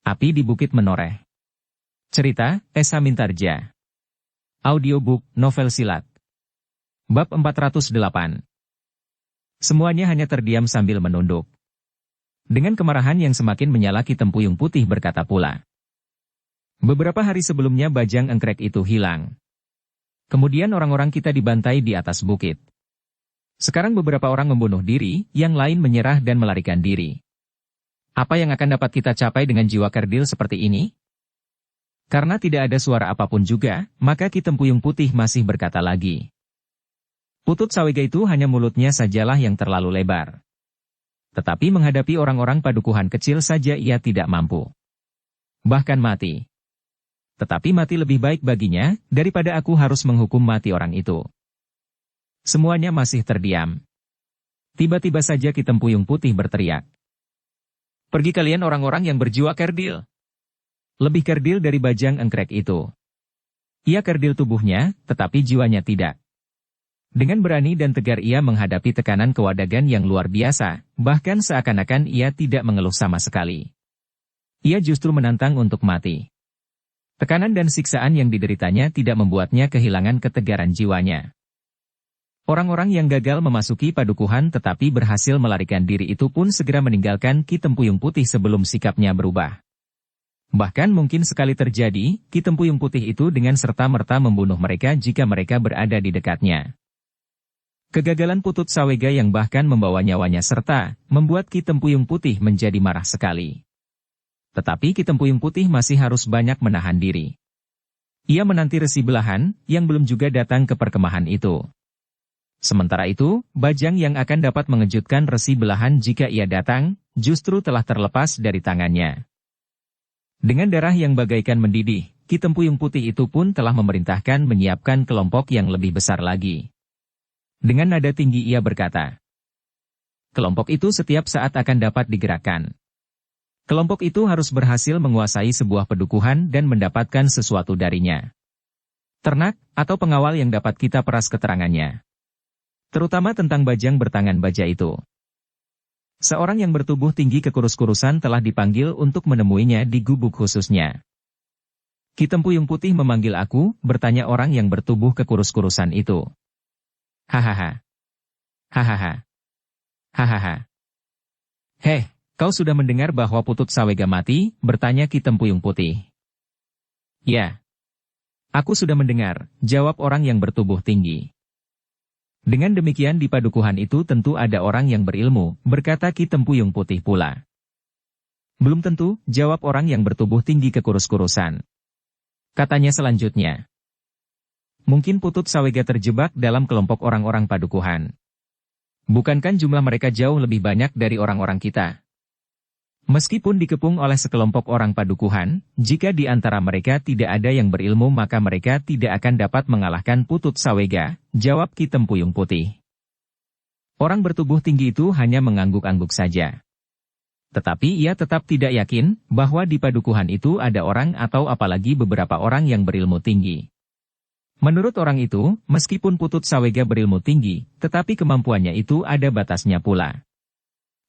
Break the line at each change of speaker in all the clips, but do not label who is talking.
Api di Bukit Menoreh. Cerita, Esa Mintarja. Audiobook, novel silat. Bab 408. Semuanya hanya terdiam sambil menunduk. Dengan kemarahan yang semakin menyala, Ki Tempuyung Putih berkata pula. Beberapa hari sebelumnya Bajang Engkrek itu hilang. Kemudian orang-orang kita dibantai di atas bukit. Sekarang beberapa orang membunuh diri, yang lain menyerah dan melarikan diri. Apa yang akan dapat kita capai dengan jiwa kerdil seperti ini? Karena tidak ada suara apapun juga, maka Ki Tempuyung Putih masih berkata lagi. Putut Sawega itu hanya mulutnya sajalah yang terlalu lebar. Tetapi menghadapi orang-orang padukuhan kecil saja ia tidak mampu. Bahkan mati. Tetapi mati lebih baik baginya, daripada aku harus menghukum mati orang itu. Semuanya masih terdiam. Tiba-tiba saja Ki Tempuyung Putih berteriak. Pergi kalian orang-orang yang berjiwa kerdil. Lebih kerdil dari Bajang Engkrek itu. Ia kerdil tubuhnya, tetapi jiwanya tidak. Dengan berani dan tegar ia menghadapi tekanan kewadagan yang luar biasa, bahkan seakan-akan ia tidak mengeluh sama sekali. Ia justru menantang untuk mati. Tekanan dan siksaan yang dideritanya tidak membuatnya kehilangan ketegaran jiwanya. Orang-orang yang gagal memasuki padukuhan tetapi berhasil melarikan diri itu pun segera meninggalkan Ki Tempuyung Putih sebelum sikapnya berubah. Bahkan mungkin sekali terjadi, Ki Tempuyung Putih itu dengan serta-merta membunuh mereka jika mereka berada di dekatnya. Kegagalan Putut Sawega yang bahkan membawa nyawanya serta membuat Ki Tempuyung Putih menjadi marah sekali. Tetapi Ki Tempuyung Putih masih harus banyak menahan diri. Ia menanti Resi Belahan, yang belum juga datang ke perkemahan itu. Sementara itu, Bajang yang akan dapat mengejutkan Resi Belahan jika ia datang, justru telah terlepas dari tangannya. Dengan darah yang bagaikan mendidih, Ki Tempuyung Putih itu pun telah memerintahkan menyiapkan kelompok yang lebih besar lagi. Dengan nada tinggi ia berkata, kelompok itu setiap saat akan dapat digerakkan. Kelompok itu harus berhasil menguasai sebuah padukuhan dan mendapatkan sesuatu darinya. Ternak, atau pengawal yang dapat kita peras keterangannya. Terutama tentang Bajang bertangan baja itu. Seorang yang bertubuh tinggi kekurus-kurusan telah dipanggil untuk menemuinya di gubuk khususnya. Ki Tempuyung Putih memanggil aku, bertanya orang yang bertubuh kekurus-kurusan itu. Hahaha. Hahaha. Hahaha. Heh, kau sudah mendengar bahwa Putut Sawega mati? Bertanya Ki Tempuyung Putih. Ya. Aku sudah mendengar, jawab orang yang bertubuh tinggi. Dengan demikian di padukuhan itu tentu ada orang yang berilmu, berkata Ki Tempuyung Putih pula. Belum tentu, jawab orang yang bertubuh tinggi kekurus-kurusan. Katanya selanjutnya. Mungkin Putut Sawega terjebak dalam kelompok orang-orang padukuhan. Bukankah jumlah mereka jauh lebih banyak dari orang-orang kita? Meskipun dikepung oleh sekelompok orang padukuhan, jika di antara mereka tidak ada yang berilmu maka mereka tidak akan dapat mengalahkan Putut Sawega, jawab Ki Tempuyung Putih. Orang bertubuh tinggi itu hanya mengangguk-angguk saja. Tetapi ia tetap tidak yakin bahwa di padukuhan itu ada orang atau apalagi beberapa orang yang berilmu tinggi. Menurut orang itu, meskipun Putut Sawega berilmu tinggi, tetapi kemampuannya itu ada batasnya pula.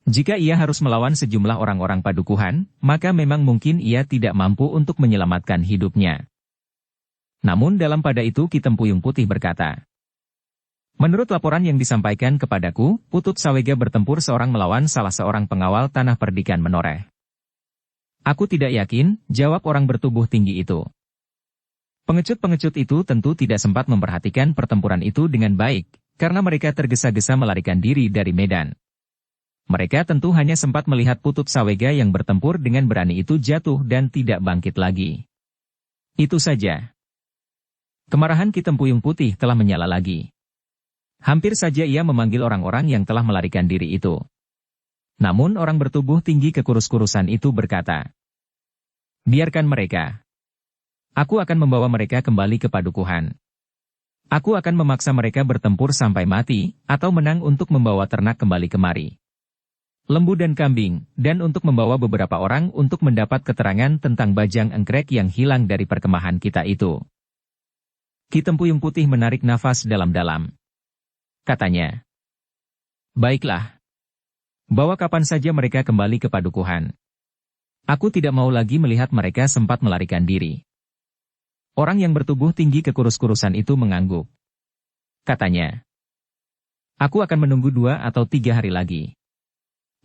Jika ia harus melawan sejumlah orang-orang padukuhan, maka memang mungkin ia tidak mampu untuk menyelamatkan hidupnya. Namun dalam pada itu Ki Tempuyung Putih berkata, menurut laporan yang disampaikan kepadaku, Putut Sawega bertempur seorang melawan salah seorang pengawal tanah perdikan Menoreh. Aku tidak yakin, jawab orang bertubuh tinggi itu. Pengecut-pengecut itu tentu tidak sempat memperhatikan pertempuran itu dengan baik, karena mereka tergesa-gesa melarikan diri dari medan. Mereka tentu hanya sempat melihat Putut Sawega yang bertempur dengan berani itu jatuh dan tidak bangkit lagi. Itu saja. Kemarahan Ki Tempuyung Putih telah menyala lagi. Hampir saja ia memanggil orang-orang yang telah melarikan diri itu. Namun orang bertubuh tinggi kekurus-kurusan itu berkata, biarkan mereka. Aku akan membawa mereka kembali ke padukuhan. Aku akan memaksa mereka bertempur sampai mati, atau menang untuk membawa ternak kembali kemari. Lembu dan kambing, dan untuk membawa beberapa orang untuk mendapat keterangan tentang Bajang Engkrek yang hilang dari perkemahan kita itu. Ki Tempuyung Putih menarik nafas dalam-dalam. Katanya, baiklah. Bawa kapan saja mereka kembali ke padukuhan. Aku tidak mau lagi melihat mereka sempat melarikan diri. Orang yang bertubuh tinggi kekurus-kurusan itu mengangguk. Katanya, aku akan menunggu 2 atau 3 hari lagi.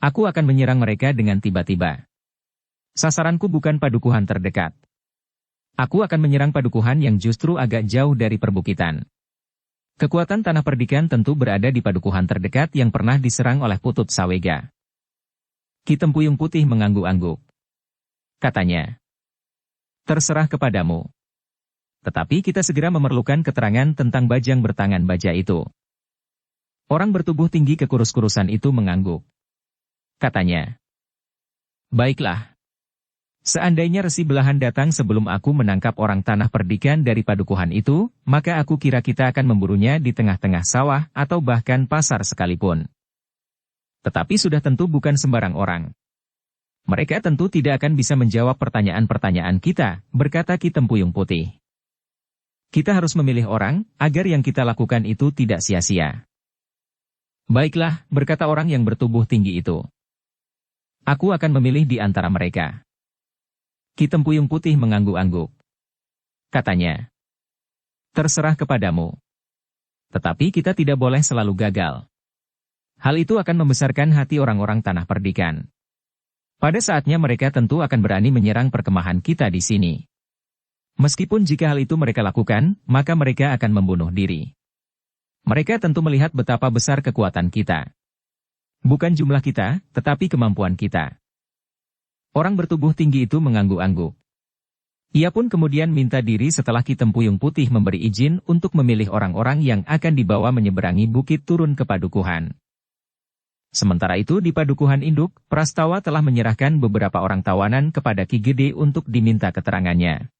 Aku akan menyerang mereka dengan tiba-tiba. Sasaranku bukan padukuhan terdekat. Aku akan menyerang padukuhan yang justru agak jauh dari perbukitan. Kekuatan tanah perdikan tentu berada di padukuhan terdekat yang pernah diserang oleh Putut Sawega. Ki Tempuyung Putih mengangguk-angguk. Katanya, terserah kepadamu. Tetapi kita segera memerlukan keterangan tentang bajang bertangan baja itu. Orang bertubuh tinggi kekurus-kurusan itu mengangguk. Katanya, baiklah. Seandainya Resi Belahan datang sebelum aku menangkap orang tanah perdikan dari padukuhan itu, maka aku kira kita akan memburunya di tengah-tengah sawah atau bahkan pasar sekalipun. Tetapi sudah tentu bukan sembarang orang. Mereka tentu tidak akan bisa menjawab pertanyaan-pertanyaan kita, berkata Ki Tempuyung Putih. Kita harus memilih orang, agar yang kita lakukan itu tidak sia-sia. Baiklah, berkata orang yang bertubuh tinggi itu. Aku akan memilih di antara mereka. Ki Tempuyung Putih mengangguk-angguk. Katanya, terserah kepadamu. Tetapi kita tidak boleh selalu gagal. Hal itu akan membesarkan hati orang-orang tanah perdikan. Pada saatnya mereka tentu akan berani menyerang perkemahan kita di sini. Meskipun jika hal itu mereka lakukan, maka mereka akan membunuh diri. Mereka tentu melihat betapa besar kekuatan kita. Bukan jumlah kita, tetapi kemampuan kita. Orang bertubuh tinggi itu mengangguk-angguk. Ia pun kemudian minta diri setelah Ki Tempuyung Putih memberi izin untuk memilih orang-orang yang akan dibawa menyeberangi bukit turun ke padukuhan. Sementara itu di padukuhan induk, Prastawa telah menyerahkan beberapa orang tawanan kepada Ki Gede untuk diminta keterangannya.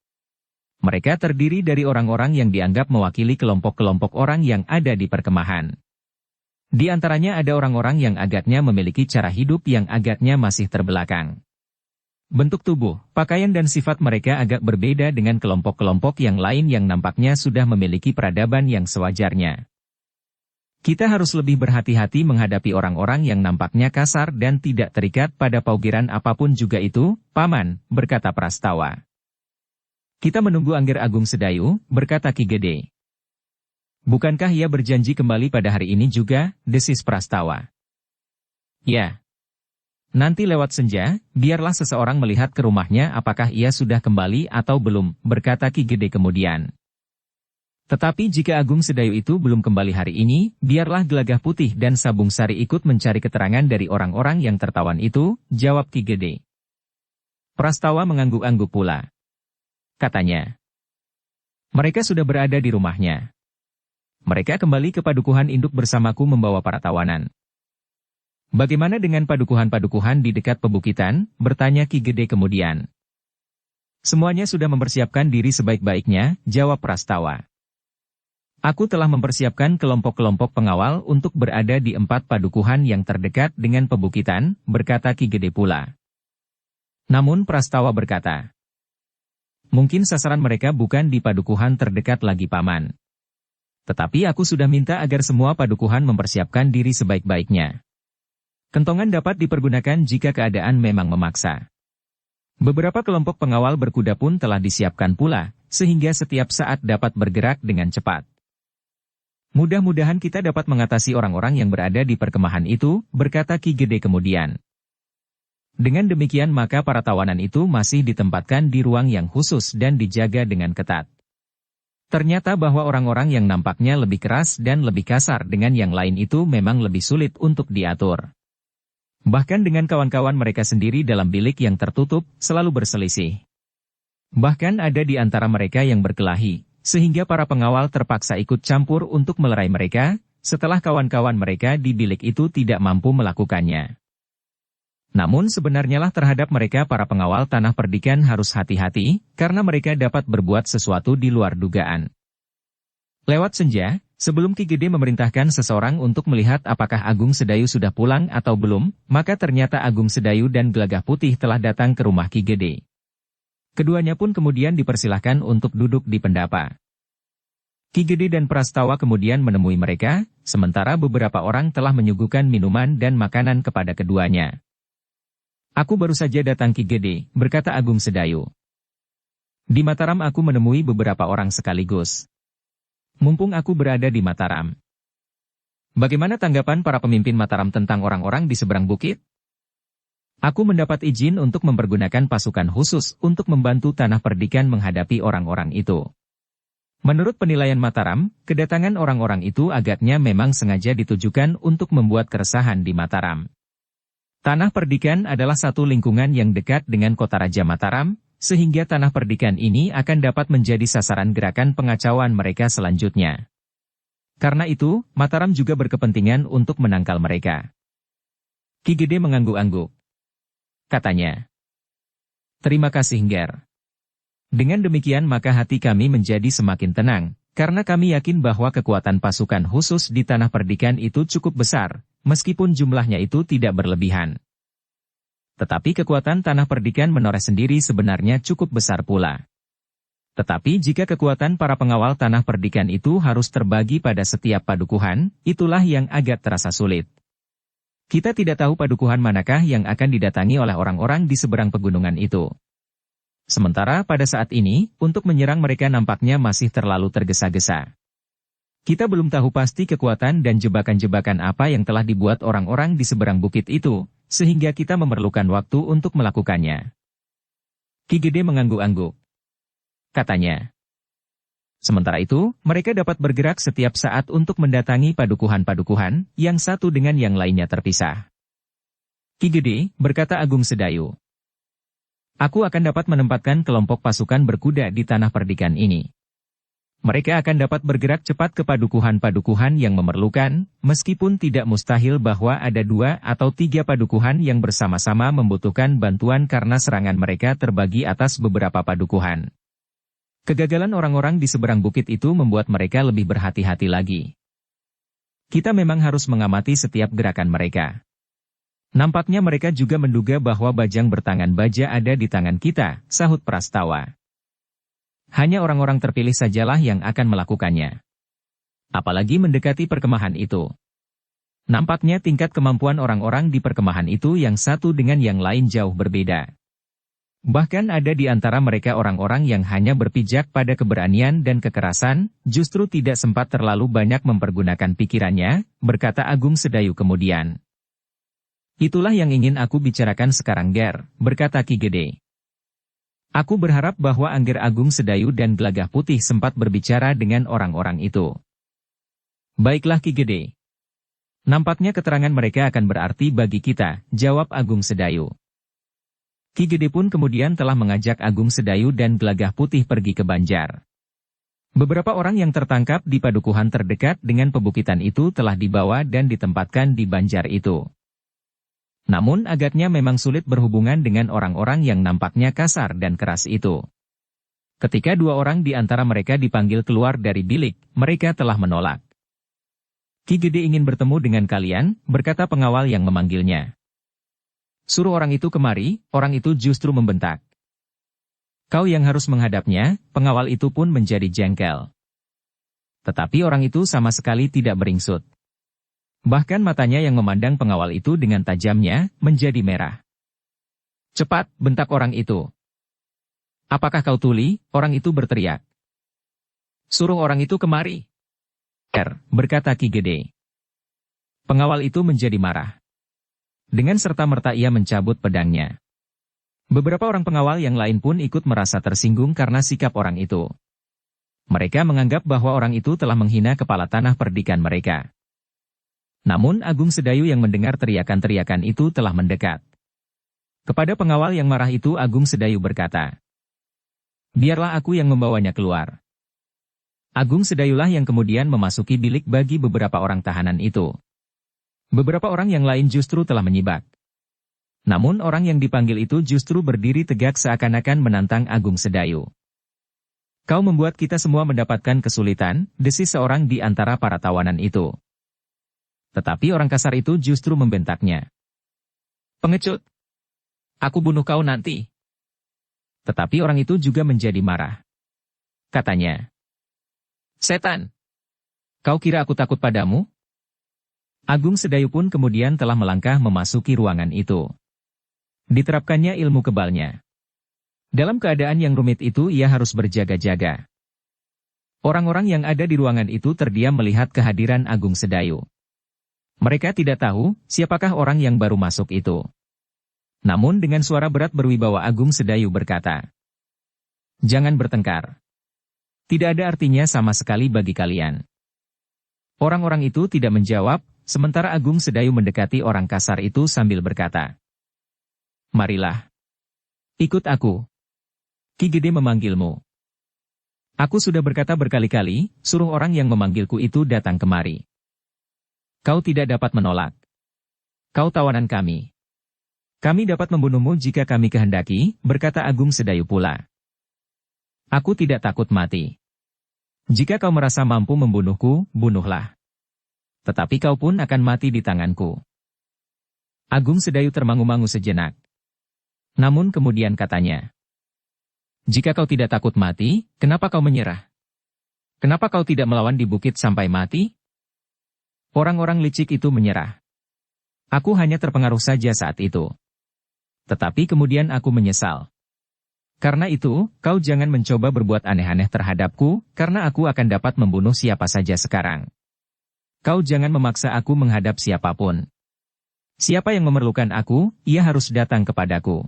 Mereka terdiri dari orang-orang yang dianggap mewakili kelompok-kelompok orang yang ada di perkemahan. Di antaranya ada orang-orang yang agaknya memiliki cara hidup yang agaknya masih terbelakang. Bentuk tubuh, pakaian dan sifat mereka agak berbeda dengan kelompok-kelompok yang lain yang nampaknya sudah memiliki peradaban yang sewajarnya. Kita harus lebih berhati-hati menghadapi orang-orang yang nampaknya kasar dan tidak terikat pada paugeran apapun juga itu, Paman, berkata Prastawa. Kita menunggu Angger Agung Sedayu, berkata Ki Gede. Bukankah ia berjanji kembali pada hari ini juga, desis Prastawa? Ya. Nanti lewat senja, biarlah seseorang melihat ke rumahnya apakah ia sudah kembali atau belum, berkata Ki Gede kemudian. Tetapi jika Agung Sedayu itu belum kembali hari ini, biarlah Gelagah Putih dan Sabung Sari ikut mencari keterangan dari orang-orang yang tertawan itu, jawab Ki Gede. Prastawa mengangguk-angguk pula. Katanya, mereka sudah berada di rumahnya. Mereka kembali ke padukuhan induk bersamaku membawa para tawanan. Bagaimana dengan padukuhan-padukuhan di dekat pebukitan? Bertanya Ki Gede kemudian. Semuanya sudah mempersiapkan diri sebaik-baiknya, jawab Prastawa. Aku telah mempersiapkan kelompok-kelompok pengawal untuk berada di 4 padukuhan yang terdekat dengan pebukitan, berkata Ki Gede pula. Namun Prastawa berkata, mungkin sasaran mereka bukan di padukuhan terdekat lagi Paman. Tetapi aku sudah minta agar semua padukuhan mempersiapkan diri sebaik-baiknya. Kentongan dapat dipergunakan jika keadaan memang memaksa. Beberapa kelompok pengawal berkuda pun telah disiapkan pula, sehingga setiap saat dapat bergerak dengan cepat. Mudah-mudahan kita dapat mengatasi orang-orang yang berada di perkemahan itu, berkata Ki Gede kemudian. Dengan demikian maka para tawanan itu masih ditempatkan di ruang yang khusus dan dijaga dengan ketat. Ternyata bahwa orang-orang yang nampaknya lebih keras dan lebih kasar dengan yang lain itu memang lebih sulit untuk diatur. Bahkan dengan kawan-kawan mereka sendiri dalam bilik yang tertutup, selalu berselisih. Bahkan ada di antara mereka yang berkelahi, sehingga para pengawal terpaksa ikut campur untuk melerai mereka, setelah kawan-kawan mereka di bilik itu tidak mampu melakukannya. Namun sebenarnya lah terhadap mereka para pengawal tanah perdikan harus hati-hati, karena mereka dapat berbuat sesuatu di luar dugaan. Lewat senja, sebelum Ki Gede memerintahkan seseorang untuk melihat apakah Agung Sedayu sudah pulang atau belum, maka ternyata Agung Sedayu dan Gelagah Putih telah datang ke rumah Ki Gede. Keduanya pun kemudian dipersilahkan untuk duduk di pendapa. Ki Gede dan Prastawa kemudian menemui mereka, sementara beberapa orang telah menyuguhkan minuman dan makanan kepada keduanya. Aku baru saja datang Ki Gede, berkata Agung Sedayu. Di Mataram aku menemui beberapa orang sekaligus. Mumpung aku berada di Mataram. Bagaimana tanggapan para pemimpin Mataram tentang orang-orang di seberang bukit? Aku mendapat izin untuk mempergunakan pasukan khusus untuk membantu Tanah Perdikan menghadapi orang-orang itu. Menurut penilaian Mataram, kedatangan orang-orang itu agaknya memang sengaja ditujukan untuk membuat keresahan di Mataram. Tanah Perdikan adalah satu lingkungan yang dekat dengan kota Raja Mataram, sehingga Tanah Perdikan ini akan dapat menjadi sasaran gerakan pengacauan mereka selanjutnya. Karena itu, Mataram juga berkepentingan untuk menangkal mereka. Ki Gede mengangguk-angguk. Katanya. Terima kasih Nger. Dengan demikian maka hati kami menjadi semakin tenang, karena kami yakin bahwa kekuatan pasukan khusus di Tanah Perdikan itu cukup besar, meskipun jumlahnya itu tidak berlebihan. Tetapi kekuatan Tanah Perdikan menoreh sendiri sebenarnya cukup besar pula. Tetapi jika kekuatan para pengawal Tanah Perdikan itu harus terbagi pada setiap padukuhan, itulah yang agak terasa sulit. Kita tidak tahu padukuhan manakah yang akan didatangi oleh orang-orang di seberang pegunungan itu. Sementara pada saat ini, untuk menyerang mereka nampaknya masih terlalu tergesa-gesa. Kita belum tahu pasti kekuatan dan jebakan-jebakan apa yang telah dibuat orang-orang di seberang bukit itu, sehingga kita memerlukan waktu untuk melakukannya. Ki Gede mengangguk-angguk. Katanya. Sementara itu, mereka dapat bergerak setiap saat untuk mendatangi padukuhan-padukuhan, yang satu dengan yang lainnya terpisah. Ki Gede, berkata Agung Sedayu. Aku akan dapat menempatkan kelompok pasukan berkuda di Tanah Perdikan ini. Mereka akan dapat bergerak cepat ke padukuhan-padukuhan yang memerlukan, meskipun tidak mustahil bahwa ada 2 atau 3 padukuhan yang bersama-sama membutuhkan bantuan karena serangan mereka terbagi atas beberapa padukuhan. Kegagalan orang-orang di seberang bukit itu membuat mereka lebih berhati-hati lagi. Kita memang harus mengamati setiap gerakan mereka. Nampaknya mereka juga menduga bahwa bajang bertangan baja ada di tangan kita, sahut Prastawa. Hanya orang-orang terpilih sajalah yang akan melakukannya. Apalagi mendekati perkemahan itu. Nampaknya tingkat kemampuan orang-orang di perkemahan itu yang satu dengan yang lain jauh berbeda. Bahkan ada di antara mereka orang-orang yang hanya berpijak pada keberanian dan kekerasan, justru tidak sempat terlalu banyak mempergunakan pikirannya, berkata Agung Sedayu kemudian. Itulah yang ingin aku bicarakan sekarang Ger, berkata Ki Gede. Aku berharap bahwa Angger Agung Sedayu dan Gelagah Putih sempat berbicara dengan orang-orang itu. Baiklah Ki Gede. Nampaknya keterangan mereka akan berarti bagi kita, jawab Agung Sedayu. Ki Gede pun kemudian telah mengajak Agung Sedayu dan Gelagah Putih pergi ke Banjar. Beberapa orang yang tertangkap di padukuhan terdekat dengan pebukitan itu telah dibawa dan ditempatkan di Banjar itu. Namun agaknya memang sulit berhubungan dengan orang-orang yang nampaknya kasar dan keras itu. Ketika 2 orang di antara mereka dipanggil keluar dari bilik, mereka telah menolak. Ki Gede ingin bertemu dengan kalian, berkata pengawal yang memanggilnya. Suruh orang itu kemari, orang itu justru membentak. Kau yang harus menghadapnya, pengawal itu pun menjadi jengkel. Tetapi orang itu sama sekali tidak beringsut. Bahkan matanya yang memandang pengawal itu dengan tajamnya, menjadi merah. Cepat, bentak orang itu. Apakah kau tuli? Orang itu berteriak. Suruh orang itu kemari. Berkata Ki Gede. Pengawal itu menjadi marah. Dengan serta-merta ia mencabut pedangnya. Beberapa orang pengawal yang lain pun ikut merasa tersinggung karena sikap orang itu. Mereka menganggap bahwa orang itu telah menghina kepala Tanah Perdikan mereka. Namun Agung Sedayu yang mendengar teriakan-teriakan itu telah mendekat. Kepada pengawal yang marah itu Agung Sedayu berkata, biarlah aku yang membawanya keluar. Agung Sedayulah yang kemudian memasuki bilik bagi beberapa orang tahanan itu. Beberapa orang yang lain justru telah menyibak. Namun orang yang dipanggil itu justru berdiri tegak seakan-akan menantang Agung Sedayu. Kau membuat kita semua mendapatkan kesulitan, desis seorang di antara para tawanan itu. Tetapi orang kasar itu justru membentaknya. Pengecut! Aku bunuh kau nanti. Tetapi orang itu juga menjadi marah. Katanya. Setan! Kau kira aku takut padamu? Agung Sedayu pun kemudian telah melangkah memasuki ruangan itu. Diterapkannya ilmu kebalnya. Dalam keadaan yang rumit itu ia harus berjaga-jaga. Orang-orang yang ada di ruangan itu terdiam melihat kehadiran Agung Sedayu. Mereka tidak tahu siapakah orang yang baru masuk itu. Namun dengan suara berat berwibawa Agung Sedayu berkata, "Jangan bertengkar. Tidak ada artinya sama sekali bagi kalian." Orang-orang itu tidak menjawab, sementara Agung Sedayu mendekati orang kasar itu sambil berkata, "Marilah. Ikut aku. Ki Gede memanggilmu." Aku sudah berkata berkali-kali, suruh orang yang memanggilku itu datang kemari. Kau tidak dapat menolak. Kau tawanan kami. Kami dapat membunuhmu jika kami kehendaki, berkata Agung Sedayu pula. Aku tidak takut mati. Jika kau merasa mampu membunuhku, bunuhlah. Tetapi kau pun akan mati di tanganku. Agung Sedayu termangu-mangu sejenak. Namun kemudian katanya, "Jika kau tidak takut mati, kenapa kau menyerah? Kenapa kau tidak melawan di bukit sampai mati?" Orang-orang licik itu menyerah. Aku hanya terpengaruh saja saat itu. Tetapi kemudian aku menyesal. Karena itu, kau jangan mencoba berbuat aneh-aneh terhadapku, karena aku akan dapat membunuh siapa saja sekarang. Kau jangan memaksa aku menghadap siapapun. Siapa yang memerlukan aku, ia harus datang kepadaku.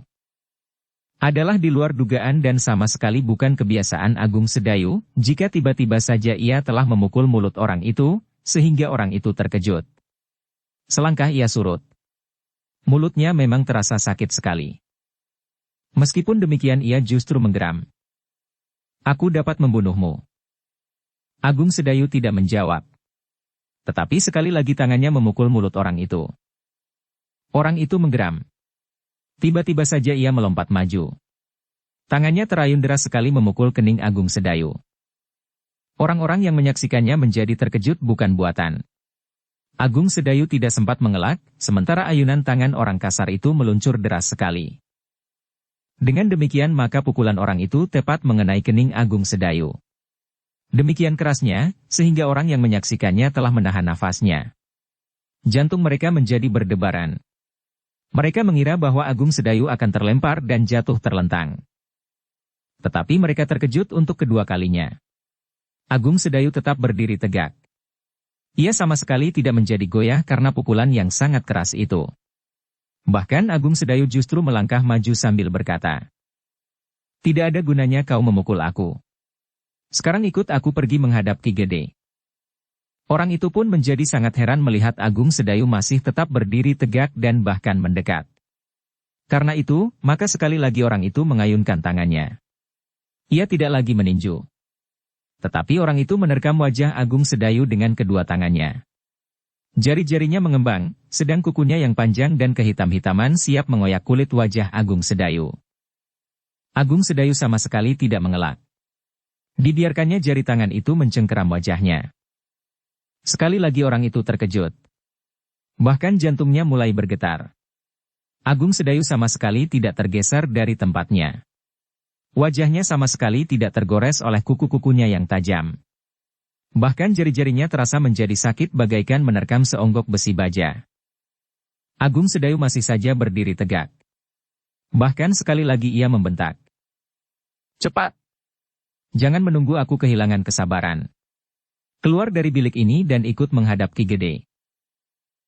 Adalah di luar dugaan dan sama sekali bukan kebiasaan Agung Sedayu, jika tiba-tiba saja ia telah memukul mulut orang itu, sehingga orang itu terkejut. Selangkah ia surut. Mulutnya memang terasa sakit sekali. Meskipun demikian ia justru menggeram. "Aku dapat membunuhmu." Agung Sedayu tidak menjawab. Tetapi sekali lagi tangannya memukul mulut orang itu. Orang itu menggeram. Tiba-tiba saja ia melompat maju. Tangannya terayun deras sekali memukul kening Agung Sedayu. Orang-orang yang menyaksikannya menjadi terkejut bukan buatan. Agung Sedayu tidak sempat mengelak, sementara ayunan tangan orang kasar itu meluncur deras sekali. Dengan demikian maka pukulan orang itu tepat mengenai kening Agung Sedayu. Demikian kerasnya, sehingga orang yang menyaksikannya telah menahan nafasnya. Jantung mereka menjadi berdebaran. Mereka mengira bahwa Agung Sedayu akan terlempar dan jatuh terlentang. Tetapi mereka terkejut untuk kedua kalinya. Agung Sedayu tetap berdiri tegak. Ia sama sekali tidak menjadi goyah karena pukulan yang sangat keras itu. Bahkan Agung Sedayu justru melangkah maju sambil berkata, "Tidak ada gunanya kau memukul aku. Sekarang ikut aku pergi menghadap Ki Gede." Orang itu pun menjadi sangat heran melihat Agung Sedayu masih tetap berdiri tegak dan bahkan mendekat. Karena itu, maka sekali lagi orang itu mengayunkan tangannya. Ia tidak lagi meninju. Tetapi orang itu menerkam wajah Agung Sedayu dengan kedua tangannya. Jari-jarinya mengembang, sedang kukunya yang panjang dan kehitam-hitaman siap mengoyak kulit wajah Agung Sedayu. Agung Sedayu sama sekali tidak mengelak. Dibiarkannya jari tangan itu mencengkeram wajahnya. Sekali lagi orang itu terkejut. Bahkan jantungnya mulai bergetar. Agung Sedayu sama sekali tidak tergeser dari tempatnya. Wajahnya sama sekali tidak tergores oleh kuku-kukunya yang tajam. Bahkan jari-jarinya terasa menjadi sakit bagaikan menerkam seonggok besi baja. Agung Sedayu masih saja berdiri tegak. Bahkan sekali lagi ia membentak. "Cepat! Jangan menunggu aku kehilangan kesabaran. Keluar dari bilik ini dan ikut menghadap Ki Gede."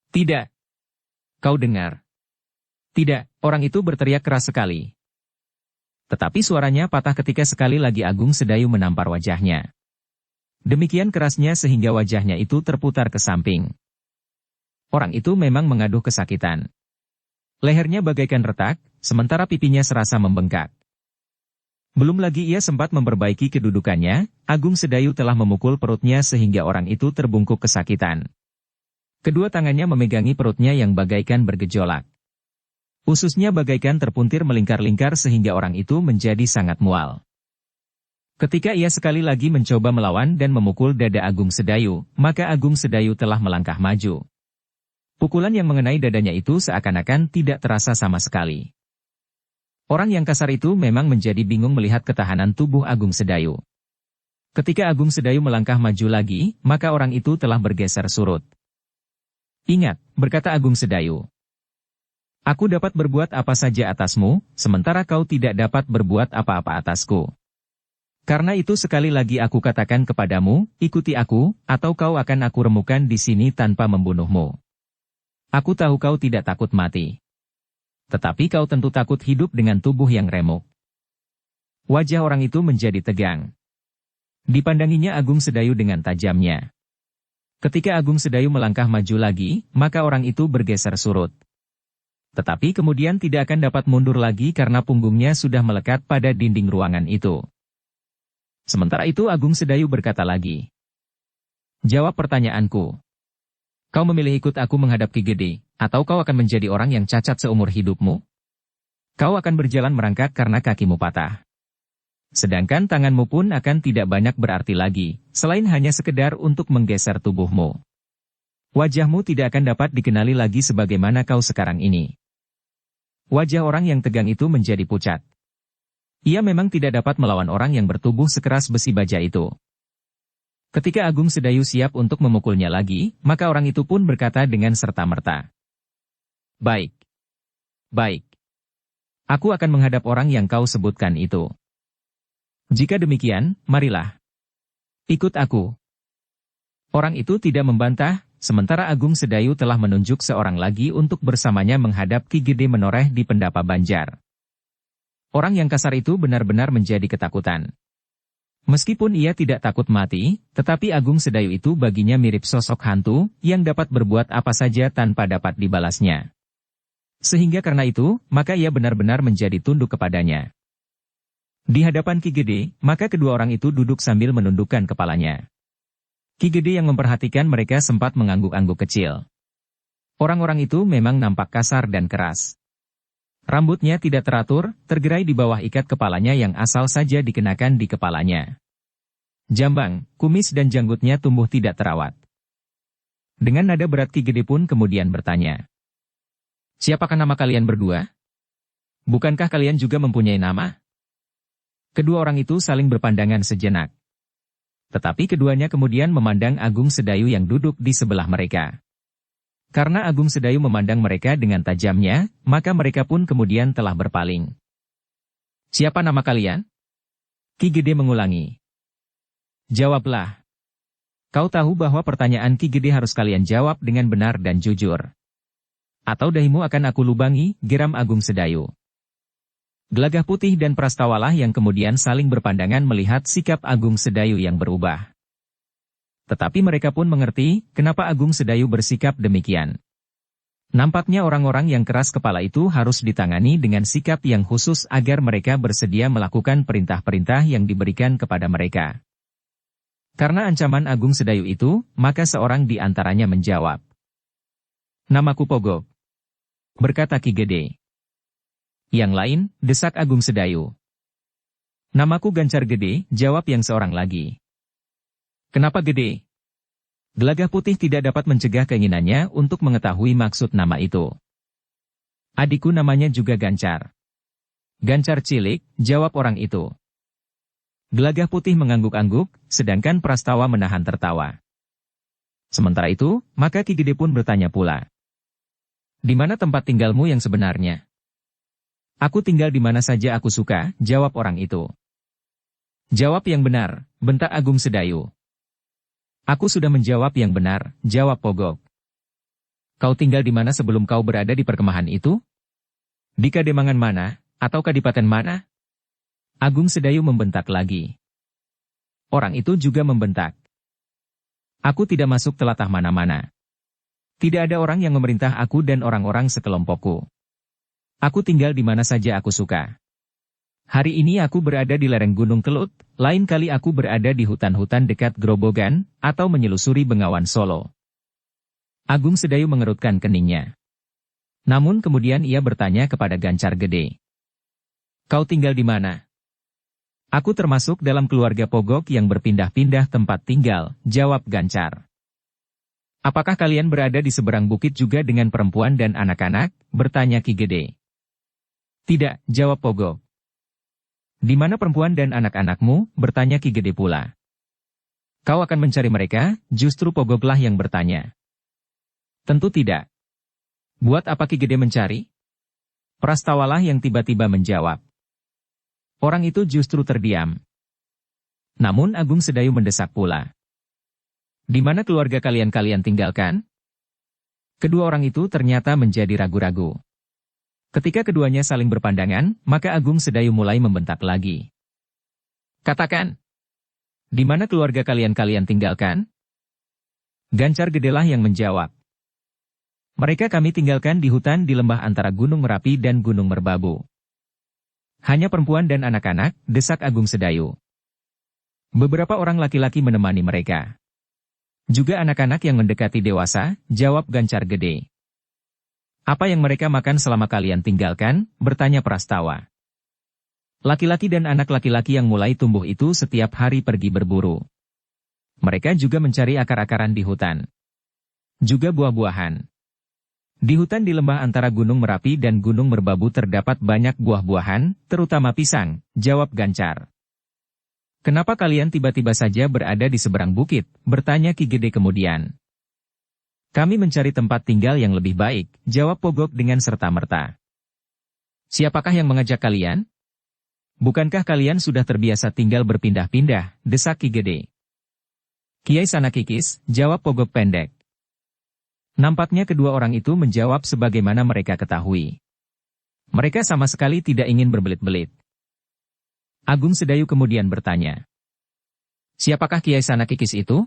"Tidak. Kau dengar?" "Tidak," orang itu berteriak keras sekali. Tetapi suaranya patah ketika sekali lagi Agung Sedayu menampar wajahnya. Demikian kerasnya sehingga wajahnya itu terputar ke samping. Orang itu memang mengaduh kesakitan. Lehernya bagaikan retak, sementara pipinya serasa membengkak. Belum lagi ia sempat memperbaiki kedudukannya, Agung Sedayu telah memukul perutnya sehingga orang itu terbungkuk kesakitan. Kedua tangannya memegangi perutnya yang bagaikan bergejolak. Ususnya bagaikan terpuntir melingkar-lingkar sehingga orang itu menjadi sangat mual. Ketika ia sekali lagi mencoba melawan dan memukul dada Agung Sedayu, maka Agung Sedayu telah melangkah maju. Pukulan yang mengenai dadanya itu seakan-akan tidak terasa sama sekali. Orang yang kasar itu memang menjadi bingung melihat ketahanan tubuh Agung Sedayu. Ketika Agung Sedayu melangkah maju lagi, maka orang itu telah bergeser surut. "Ingat," berkata Agung Sedayu. Aku dapat berbuat apa saja atasmu, sementara kau tidak dapat berbuat apa-apa atasku. Karena itu sekali lagi aku katakan kepadamu, ikuti aku, atau kau akan aku remukan di sini tanpa membunuhmu. Aku tahu kau tidak takut mati. Tetapi kau tentu takut hidup dengan tubuh yang remuk. Wajah orang itu menjadi tegang. Dipandanginya Agung Sedayu dengan tajamnya. Ketika Agung Sedayu melangkah maju lagi, maka orang itu bergeser surut. Tetapi kemudian tidak akan dapat mundur lagi karena punggungnya sudah melekat pada dinding ruangan itu. Sementara itu Agung Sedayu berkata lagi. Jawab pertanyaanku. Kau memilih ikut aku menghadap Ki Gede, atau kau akan menjadi orang yang cacat seumur hidupmu? Kau akan berjalan merangkak karena kakimu patah. Sedangkan tanganmu pun akan tidak banyak berarti lagi, selain hanya sekedar untuk menggeser tubuhmu. Wajahmu tidak akan dapat dikenali lagi sebagaimana kau sekarang ini. Wajah orang yang tegang itu menjadi pucat. Ia memang tidak dapat melawan orang yang bertubuh sekeras besi baja itu. Ketika Agung Sedayu siap untuk memukulnya lagi, maka orang itu pun berkata dengan serta-merta. Baik. Baik. Aku akan menghadap orang yang kau sebutkan itu. Jika demikian, marilah. Ikut aku. Orang itu tidak membantah, sementara Agung Sedayu telah menunjuk seorang lagi untuk bersamanya menghadap Ki Gede menoreh di Pendapa Banjar. Orang yang kasar itu benar-benar menjadi ketakutan. Meskipun ia tidak takut mati, tetapi Agung Sedayu itu baginya mirip sosok hantu yang dapat berbuat apa saja tanpa dapat dibalasnya. Sehingga karena itu, maka ia benar-benar menjadi tunduk kepadanya. Di hadapan Ki Gede, maka kedua orang itu duduk sambil menundukkan kepalanya. Ki Gede yang memperhatikan mereka sempat mengangguk-angguk kecil. Orang-orang itu memang nampak kasar dan keras. Rambutnya tidak teratur, tergerai di bawah ikat kepalanya yang asal saja dikenakan di kepalanya. Jambang, kumis dan janggutnya tumbuh tidak terawat. Dengan nada berat Ki Gede pun kemudian bertanya. Siapakah nama kalian berdua? Bukankah kalian juga mempunyai nama? Kedua orang itu saling berpandangan sejenak. Tetapi keduanya kemudian memandang Agung Sedayu yang duduk di sebelah mereka. Karena Agung Sedayu memandang mereka dengan tajamnya, maka mereka pun kemudian telah berpaling. Siapa nama kalian? Ki Gede mengulangi. Jawablah. Kau tahu bahwa pertanyaan Ki Gede harus kalian jawab dengan benar dan jujur. Atau dahimu akan aku lubangi, geram Agung Sedayu. Gelagah Putih dan Prastawalah yang kemudian saling berpandangan melihat sikap Agung Sedayu yang berubah. Tetapi mereka pun mengerti, kenapa Agung Sedayu bersikap demikian. Nampaknya orang-orang yang keras kepala itu harus ditangani dengan sikap yang khusus agar mereka bersedia melakukan perintah-perintah yang diberikan kepada mereka. Karena ancaman Agung Sedayu itu, maka seorang di antaranya menjawab. Namaku Pogok. Berkata Ki Gede. Yang lain, desak Agung Sedayu. Namaku Gancar Gede, jawab yang seorang lagi. Kenapa Gede? Gelagah Putih tidak dapat mencegah keinginannya untuk mengetahui maksud nama itu. Adikku namanya juga Gancar. Gancar cilik, jawab orang itu. Gelagah Putih mengangguk-angguk, sedangkan Prastawa menahan tertawa. Sementara itu, maka Ki Gede pun bertanya pula. Di mana tempat tinggalmu yang sebenarnya? Aku tinggal di mana saja aku suka, jawab orang itu. Jawab yang benar, bentak Agung Sedayu. Aku sudah menjawab yang benar, jawab Pogok. Kau tinggal di mana sebelum kau berada di perkemahan itu? Di Kademangan mana, atau Kadipaten mana? Agung Sedayu membentak lagi. Orang itu juga membentak. Aku tidak masuk telatah mana-mana. Tidak ada orang yang memerintah aku dan orang-orang sekelompokku. Aku tinggal di mana saja aku suka. Hari ini aku berada di lereng Gunung Kelut, lain kali aku berada di hutan-hutan dekat Grobogan, atau menyelusuri Bengawan Solo. Agung Sedayu mengerutkan keningnya. Namun kemudian ia bertanya kepada Gancar Gede. Kau tinggal di mana? Aku termasuk dalam keluarga Pogok yang berpindah-pindah tempat tinggal, jawab Gancar. Apakah kalian berada di seberang bukit juga dengan perempuan dan anak-anak? Bertanya Ki Gede. Tidak, jawab Pogok. Di mana perempuan dan anak-anakmu? Bertanya Ki Gede pula. Kau akan mencari mereka? Justru Pogoklah yang bertanya. Tentu tidak. Buat apa Ki Gede mencari? Prastawalah yang tiba-tiba menjawab. Orang itu justru terdiam. Namun Agung Sedayu mendesak pula. Di mana keluarga kalian tinggalkan? Kedua orang itu ternyata menjadi ragu-ragu. Ketika keduanya saling berpandangan, maka Agung Sedayu mulai membentak lagi. Katakan, di mana keluarga kalian tinggalkan? Gancar Gedelah yang menjawab. Mereka kami tinggalkan di hutan di lembah antara Gunung Merapi dan Gunung Merbabu. Hanya perempuan dan anak-anak, desak Agung Sedayu. Beberapa orang laki-laki menemani mereka. Juga anak-anak yang mendekati dewasa, jawab Gancar Gede. Apa yang mereka makan selama kalian tinggalkan? Bertanya Prastawa. Laki-laki dan anak laki-laki yang mulai tumbuh itu setiap hari pergi berburu. Mereka juga mencari akar-akaran di hutan. Juga buah-buahan. Di hutan di lembah antara Gunung Merapi dan Gunung Merbabu terdapat banyak buah-buahan, terutama pisang, jawab Gancar. Kenapa kalian tiba-tiba saja berada di seberang bukit? Bertanya Ki Gede kemudian. Kami mencari tempat tinggal yang lebih baik, jawab Pogok dengan serta-merta. Siapakah yang mengajak kalian? Bukankah kalian sudah terbiasa tinggal berpindah-pindah, desak Ki Gede. Kiai Sanakikis, jawab Pogok pendek. Nampaknya kedua orang itu menjawab sebagaimana mereka ketahui. Mereka sama sekali tidak ingin berbelit-belit. Agung Sedayu kemudian bertanya. Siapakah Kiai Sanakikis itu?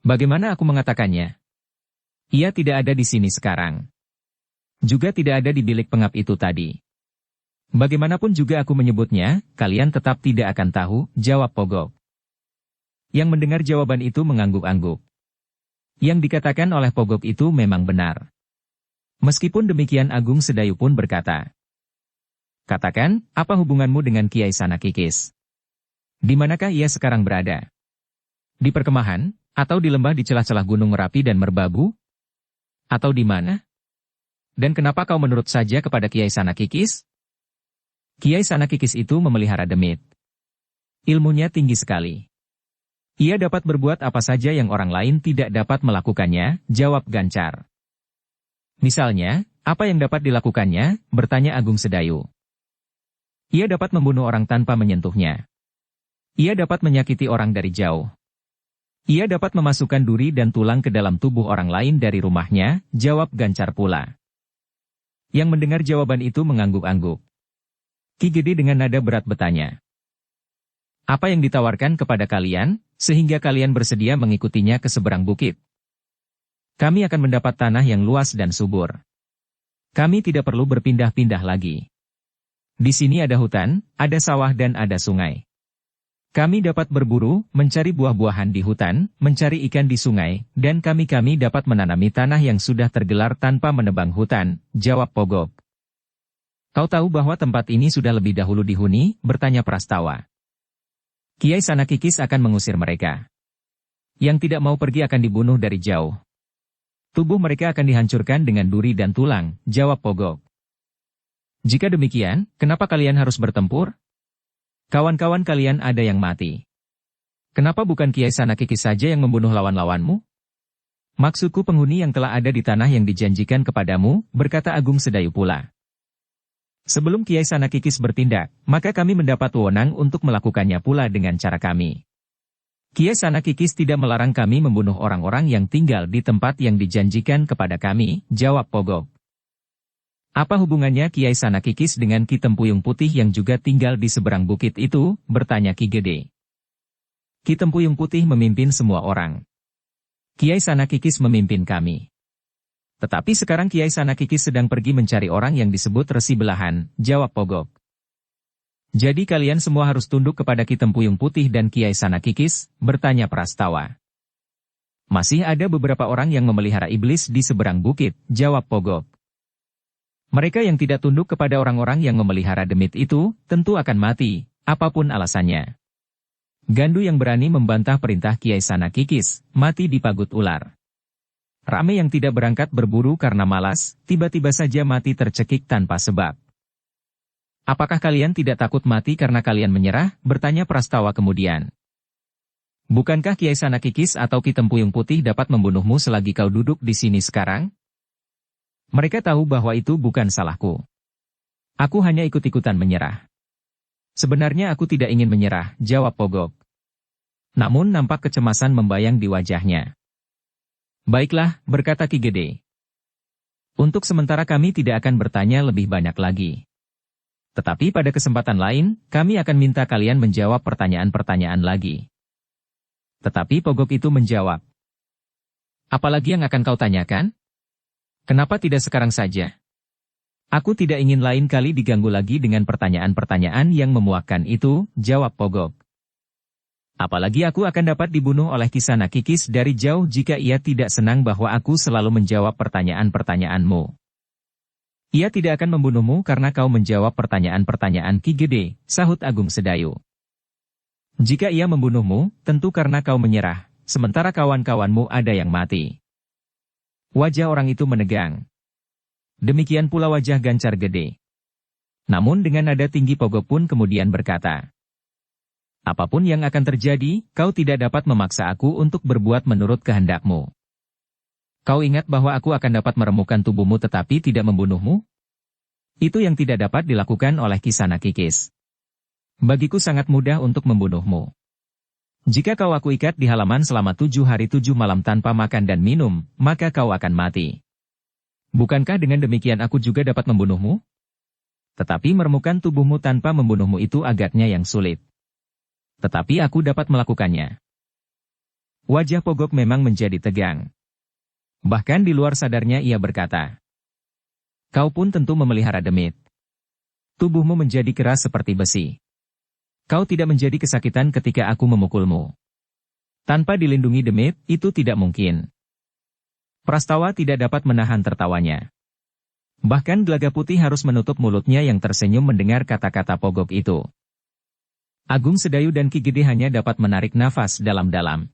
Bagaimana aku mengatakannya? Ia tidak ada di sini sekarang. Juga tidak ada di bilik pengap itu tadi. Bagaimanapun juga aku menyebutnya, kalian tetap tidak akan tahu, jawab Pogok. Yang mendengar jawaban itu mengangguk-angguk. Yang dikatakan oleh Pogok itu memang benar. Meskipun demikian Agung Sedayu pun berkata. Katakan, apa hubunganmu dengan Kiai Sanakikis? Di manakah ia sekarang berada? Di perkemahan, atau di lembah di celah-celah Gunung Merapi dan Merbabu? Atau di mana? Dan kenapa kau menurut saja kepada Kiai Sanakikis? Kiai Sanakikis itu memelihara demit. Ilmunya tinggi sekali. Ia dapat berbuat apa saja yang orang lain tidak dapat melakukannya, jawab Gancar. Misalnya, apa yang dapat dilakukannya? Bertanya Agung Sedayu. Ia dapat membunuh orang tanpa menyentuhnya. Ia dapat menyakiti orang dari jauh. Ia dapat memasukkan duri dan tulang ke dalam tubuh orang lain dari rumahnya, jawab Gancar pula. Yang mendengar jawaban itu mengangguk-angguk. Ki Gede dengan nada berat bertanya. Apa yang ditawarkan kepada kalian, sehingga kalian bersedia mengikutinya ke seberang bukit? Kami akan mendapat tanah yang luas dan subur. Kami tidak perlu berpindah-pindah lagi. Di sini ada hutan, ada sawah dan ada sungai. Kami dapat berburu, mencari buah-buahan di hutan, mencari ikan di sungai, dan kami dapat menanami tanah yang sudah tergelar tanpa menebang hutan, jawab Pogok. Kau tahu bahwa tempat ini sudah lebih dahulu dihuni? Bertanya Prastawa. Kiai Sanakikis akan mengusir mereka. Yang tidak mau pergi akan dibunuh dari jauh. Tubuh mereka akan dihancurkan dengan duri dan tulang, jawab Pogok. Jika demikian, kenapa kalian harus bertempur? Kawan-kawan kalian ada yang mati. Kenapa bukan Kiai Sanakikis saja yang membunuh lawan-lawanmu? Maksudku penghuni yang telah ada di tanah yang dijanjikan kepadamu, berkata Agung Sedayu pula. Sebelum Kiai Sanakikis bertindak, maka kami mendapat wewenang untuk melakukannya pula dengan cara kami. Kiai Sanakikis tidak melarang kami membunuh orang-orang yang tinggal di tempat yang dijanjikan kepada kami, jawab Pogok. Apa hubungannya Kiai Sanakikis dengan Ki Tempuyung Putih yang juga tinggal di seberang bukit itu? Bertanya Ki Gede. Ki Tempuyung Putih memimpin semua orang. Kiai Sanakikis memimpin kami. Tetapi sekarang Kiai Sanakikis sedang pergi mencari orang yang disebut Resi Belahan, jawab Pogok. Jadi kalian semua harus tunduk kepada Ki Tempuyung Putih dan Kiai Sanakikis, bertanya Prastawa. Masih ada beberapa orang yang memelihara iblis di seberang bukit, jawab Pogok. Mereka yang tidak tunduk kepada orang-orang yang memelihara demit itu, tentu akan mati, apapun alasannya. Gandu yang berani membantah perintah Kiai Sanakikis, mati dipagut ular. Rame yang tidak berangkat berburu karena malas, tiba-tiba saja mati tercekik tanpa sebab. Apakah kalian tidak takut mati karena kalian menyerah? Bertanya Prastawa kemudian. Bukankah Kiai Sanakikis atau Ki Tempuyung Putih dapat membunuhmu selagi kau duduk di sini sekarang? Mereka tahu bahwa itu bukan salahku. Aku hanya ikut-ikutan menyerah. Sebenarnya aku tidak ingin menyerah, jawab Pogok. Namun nampak kecemasan membayang di wajahnya. Baiklah, berkata Ki Gede. Untuk sementara kami tidak akan bertanya lebih banyak lagi. Tetapi pada kesempatan lain, kami akan minta kalian menjawab pertanyaan-pertanyaan lagi. Tetapi Pogok itu menjawab. Apalagi yang akan kau tanyakan? Kenapa tidak sekarang saja? Aku tidak ingin lain kali diganggu lagi dengan pertanyaan-pertanyaan yang memuakkan itu, jawab Pogok. Apalagi aku akan dapat dibunuh oleh Kisana Kikis dari jauh jika ia tidak senang bahwa aku selalu menjawab pertanyaan-pertanyaanmu. Ia tidak akan membunuhmu karena kau menjawab pertanyaan-pertanyaan Ki Gede, sahut Agung Sedayu. Jika ia membunuhmu, tentu karena kau menyerah, sementara kawan-kawanmu ada yang mati. Wajah orang itu menegang. Demikian pula wajah Gancar Gede. Namun dengan nada tinggi Pogok pun kemudian berkata, apapun yang akan terjadi, kau tidak dapat memaksa aku untuk berbuat menurut kehendakmu. Kau ingat bahwa aku akan dapat meremukkan tubuhmu tetapi tidak membunuhmu? Itu yang tidak dapat dilakukan oleh Kisana Kikis. Bagiku sangat mudah untuk membunuhmu. Jika kau aku ikat di halaman selama 7 hari 7 malam tanpa makan dan minum, maka kau akan mati. Bukankah dengan demikian aku juga dapat membunuhmu? Tetapi meremukkan tubuhmu tanpa membunuhmu itu agaknya yang sulit. Tetapi aku dapat melakukannya. Wajah Pogok memang menjadi tegang. Bahkan di luar sadarnya ia berkata, kau pun tentu memelihara demit. Tubuhmu menjadi keras seperti besi. Kau tidak menjadi kesakitan ketika aku memukulmu. Tanpa dilindungi demit, itu tidak mungkin. Prastawa tidak dapat menahan tertawanya. Bahkan Gelaga Putih harus menutup mulutnya yang tersenyum mendengar kata-kata Pogok itu. Agung Sedayu dan Ki Gede hanya dapat menarik nafas dalam-dalam.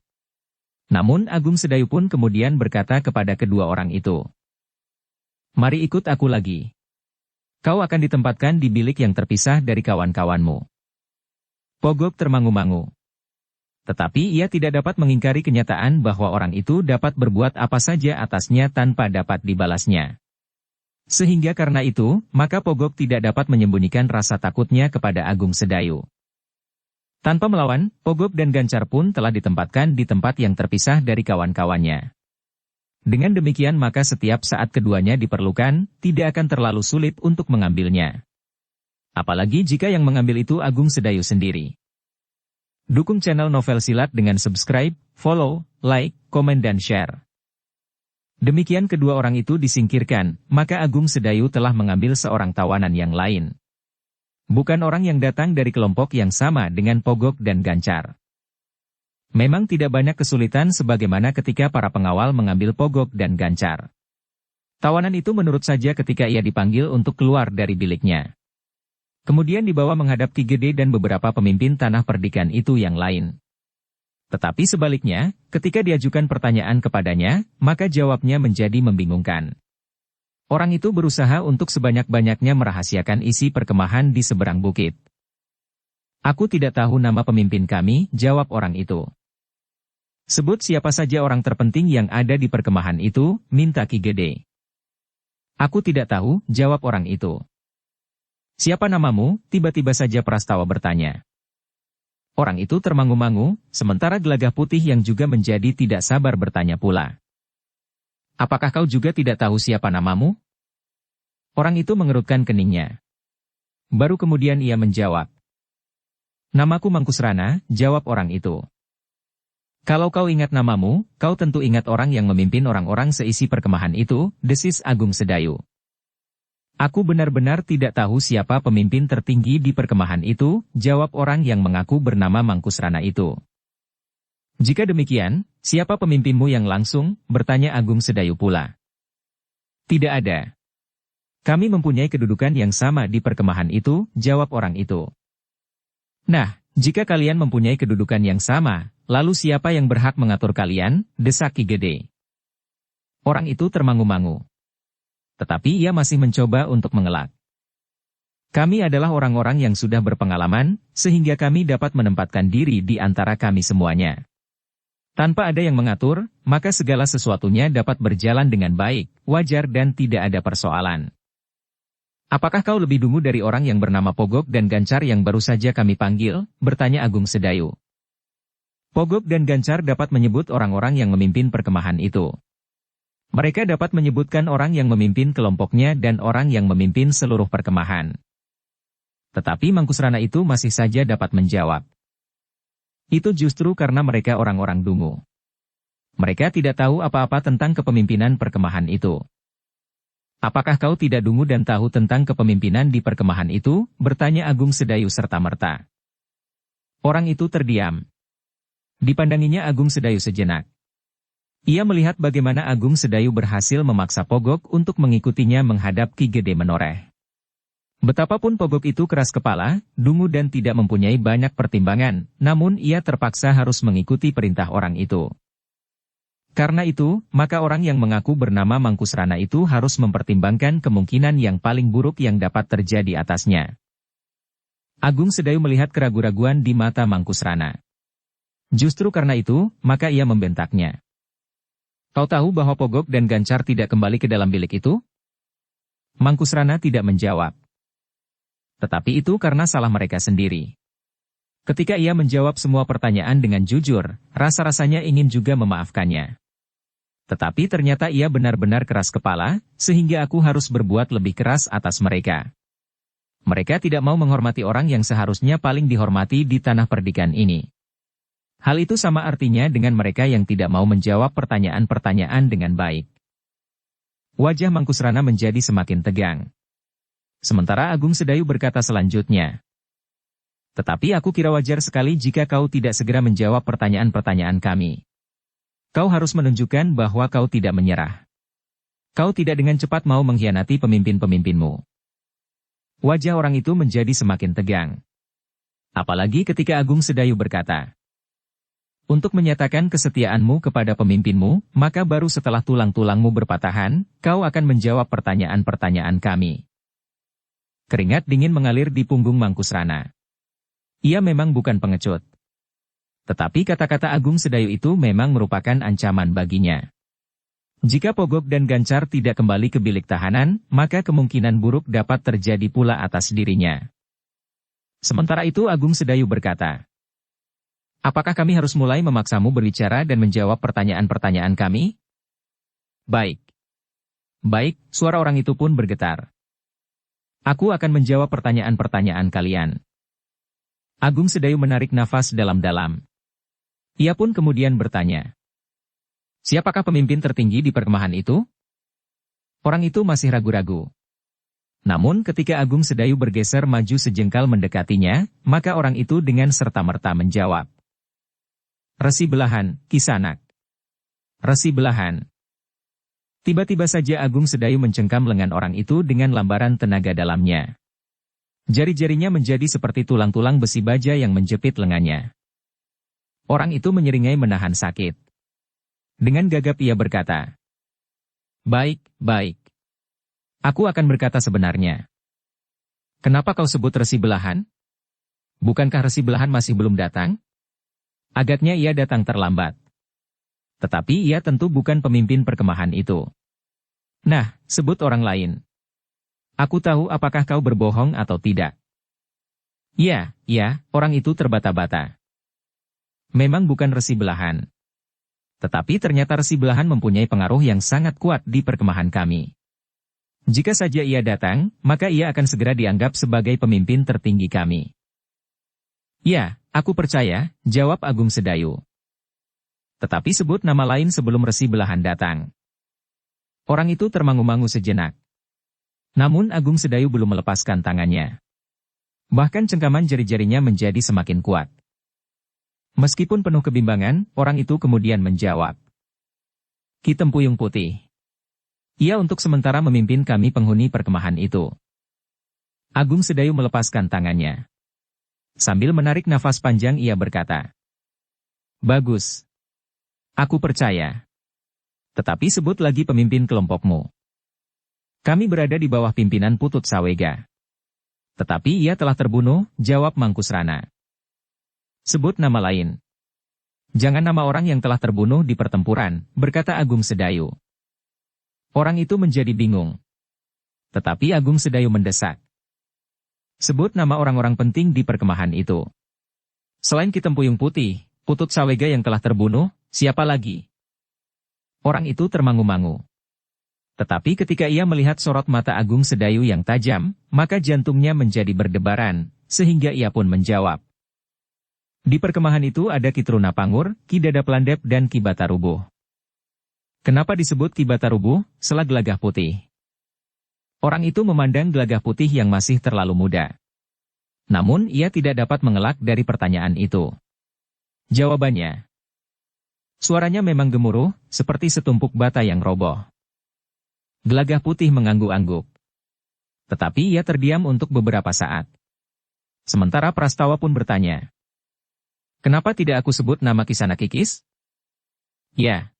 Namun Agung Sedayu pun kemudian berkata kepada kedua orang itu. Mari ikut aku lagi. Kau akan ditempatkan di bilik yang terpisah dari kawan-kawanmu. Pogok termangu-mangu. Tetapi ia tidak dapat mengingkari kenyataan bahwa orang itu dapat berbuat apa saja atasnya tanpa dapat dibalasnya. Sehingga karena itu, maka Pogok tidak dapat menyembunyikan rasa takutnya kepada Agung Sedayu. Tanpa melawan, Pogok dan Gancar pun telah ditempatkan di tempat yang terpisah dari kawan-kawannya. Dengan demikian maka setiap saat keduanya diperlukan, tidak akan terlalu sulit untuk mengambilnya. Apalagi jika yang mengambil itu Agung Sedayu sendiri. Dukung channel Novel Silat dengan subscribe, follow, like, komen dan share. Demikian kedua orang itu disingkirkan, maka Agung Sedayu telah mengambil seorang tawanan yang lain. Bukan orang yang datang dari kelompok yang sama dengan Pogok dan Gancar. Memang tidak banyak kesulitan sebagaimana ketika para pengawal mengambil Pogok dan Gancar. Tawanan itu menurut saja ketika ia dipanggil untuk keluar dari biliknya. Kemudian dibawa menghadap Ki Gede dan beberapa pemimpin tanah perdikan itu yang lain. Tetapi sebaliknya, ketika diajukan pertanyaan kepadanya, maka jawabnya menjadi membingungkan. Orang itu berusaha untuk sebanyak-banyaknya merahasiakan isi perkemahan di seberang bukit. Aku tidak tahu nama pemimpin kami, jawab orang itu. Sebut siapa saja orang terpenting yang ada di perkemahan itu, minta Ki Gede. Aku tidak tahu, jawab orang itu. Siapa namamu? Tiba-tiba saja Prastawa bertanya. Orang itu termangu-mangu, sementara Gelagah Putih yang juga menjadi tidak sabar bertanya pula. Apakah kau juga tidak tahu siapa namamu? Orang itu mengerutkan keningnya. Baru kemudian ia menjawab. Namaku Mangkusrana, jawab orang itu. Kalau kau ingat namamu, kau tentu ingat orang yang memimpin orang-orang seisi perkemahan itu, desis Agung Sedayu. Aku benar-benar tidak tahu siapa pemimpin tertinggi di perkemahan itu, jawab orang yang mengaku bernama Mangkusrana itu. Jika demikian, siapa pemimpinmu yang langsung, bertanya Agung Sedayu pula. Tidak ada. Kami mempunyai kedudukan yang sama di perkemahan itu, jawab orang itu. Nah, jika kalian mempunyai kedudukan yang sama, lalu siapa yang berhak mengatur kalian, desak Ki Gede. Orang itu termangu-mangu. Tetapi ia masih mencoba untuk mengelak. Kami adalah orang-orang yang sudah berpengalaman, sehingga kami dapat menempatkan diri di antara kami semuanya. Tanpa ada yang mengatur, maka segala sesuatunya dapat berjalan dengan baik, wajar dan tidak ada persoalan. Apakah kau lebih dungu dari orang yang bernama Pogok dan Gancar yang baru saja kami panggil? Bertanya Agung Sedayu. Pogok dan Gancar dapat menyebut orang-orang yang memimpin perkemahan itu. Mereka dapat menyebutkan orang yang memimpin kelompoknya dan orang yang memimpin seluruh perkemahan. Tetapi Mangkusrana itu masih saja dapat menjawab. Itu justru karena mereka orang-orang dungu. Mereka tidak tahu apa-apa tentang kepemimpinan perkemahan itu. Apakah kau tidak dungu dan tahu tentang kepemimpinan di perkemahan itu? Bertanya Agung Sedayu serta-merta. Orang itu terdiam. Dipandanginya Agung Sedayu sejenak. Ia melihat bagaimana Agung Sedayu berhasil memaksa Pogok untuk mengikutinya menghadap Ki Gede Menoreh. Betapapun Pogok itu keras kepala, dungu dan tidak mempunyai banyak pertimbangan, namun ia terpaksa harus mengikuti perintah orang itu. Karena itu, maka orang yang mengaku bernama Mangkusrana itu harus mempertimbangkan kemungkinan yang paling buruk yang dapat terjadi atasnya. Agung Sedayu melihat keraguan-raguan di mata Mangkusrana. Justru karena itu, maka ia membentaknya. Kau tahu bahwa Pogok dan Gancar tidak kembali ke dalam bilik itu? Mangkusrana tidak menjawab. Tetapi itu karena salah mereka sendiri. Ketika ia menjawab semua pertanyaan dengan jujur, rasa-rasanya ingin juga memaafkannya. Tetapi ternyata ia benar-benar keras kepala, sehingga aku harus berbuat lebih keras atas mereka. Mereka tidak mau menghormati orang yang seharusnya paling dihormati di tanah perdikan ini. Hal itu sama artinya dengan mereka yang tidak mau menjawab pertanyaan-pertanyaan dengan baik. Wajah Mangkusrana menjadi semakin tegang. Sementara Agung Sedayu berkata selanjutnya. Tetapi aku kira wajar sekali jika kau tidak segera menjawab pertanyaan-pertanyaan kami. Kau harus menunjukkan bahwa kau tidak menyerah. Kau tidak dengan cepat mau mengkhianati pemimpin-pemimpinmu. Wajah orang itu menjadi semakin tegang. Apalagi ketika Agung Sedayu berkata, untuk menyatakan kesetiaanmu kepada pemimpinmu, maka baru setelah tulang-tulangmu berpatahan, kau akan menjawab pertanyaan-pertanyaan kami. Keringat dingin mengalir di punggung Mangkusrana. Ia memang bukan pengecut. Tetapi kata-kata Agung Sedayu itu memang merupakan ancaman baginya. Jika Pogok dan Gancar tidak kembali ke bilik tahanan, maka kemungkinan buruk dapat terjadi pula atas dirinya. Sementara itu Agung Sedayu berkata, apakah kami harus mulai memaksamu berbicara dan menjawab pertanyaan-pertanyaan kami? Baik. Baik, suara orang itu pun bergetar. Aku akan menjawab pertanyaan-pertanyaan kalian. Agung Sedayu menarik nafas dalam-dalam. Ia pun kemudian bertanya. Siapakah pemimpin tertinggi di perkemahan itu? Orang itu masih ragu-ragu. Namun ketika Agung Sedayu bergeser maju sejengkal mendekatinya, maka orang itu dengan serta-merta menjawab. Resi Belahan, Kisanak. Resi Belahan. Tiba-tiba saja Agung Sedayu mencengkam lengan orang itu dengan lambaran tenaga dalamnya. Jari-jarinya menjadi seperti tulang-tulang besi baja yang menjepit lengannya. Orang itu menyeringai menahan sakit. Dengan gagap ia berkata, baik, baik. Aku akan berkata sebenarnya. Kenapa kau sebut Resi Belahan? Bukankah Resi Belahan masih belum datang? Agaknya ia datang terlambat. Tetapi ia tentu bukan pemimpin perkemahan itu. Nah, sebut orang lain. Aku tahu apakah kau berbohong atau tidak. Ya, orang itu terbata-bata. Memang bukan Resi Belahan. Tetapi ternyata Resi Belahan mempunyai pengaruh yang sangat kuat di perkemahan kami. Jika saja ia datang, maka ia akan segera dianggap sebagai pemimpin tertinggi kami. Ya, aku percaya, jawab Agung Sedayu. Tetapi sebut nama lain sebelum Resi Belahan datang. Orang itu termangu-mangu sejenak. Namun Agung Sedayu belum melepaskan tangannya. Bahkan cengkaman jari-jarinya menjadi semakin kuat. Meskipun penuh kebimbangan, orang itu kemudian menjawab. Ki Tempuyung Putih. Ia untuk sementara memimpin kami penghuni perkemahan itu. Agung Sedayu melepaskan tangannya. Sambil menarik nafas panjang ia berkata. Bagus. Aku percaya. Tetapi sebut lagi pemimpin kelompokmu. Kami berada di bawah pimpinan Putut Sawega. Tetapi ia telah terbunuh, jawab Mangkusrana. Sebut nama lain. Jangan nama orang yang telah terbunuh di pertempuran, berkata Agung Sedayu. Orang itu menjadi bingung. Tetapi Agung Sedayu mendesak. Sebut nama orang-orang penting di perkemahan itu. Selain Ki Tempuyung Putih, Putut Sawega yang telah terbunuh, siapa lagi? Orang itu termangu-mangu. Tetapi ketika ia melihat sorot mata Agung Sedayu yang tajam, maka jantungnya menjadi berdebaran, sehingga ia pun menjawab. Di perkemahan itu ada Ki Truna Pangur, Ki Dada Pelandep dan Ki Batarubuh. Kenapa disebut Ki Batarubuh, sela Gelagah Putih? Orang itu memandang Gelagah Putih yang masih terlalu muda. Namun ia tidak dapat mengelak dari pertanyaan itu. Jawabannya. Suaranya memang gemuruh, seperti setumpuk bata yang roboh. Gelagah Putih mengangguk-angguk. Tetapi ia terdiam untuk beberapa saat. Sementara Prastawa pun bertanya. Kenapa tidak aku sebut nama Kisana Kikis? Ya.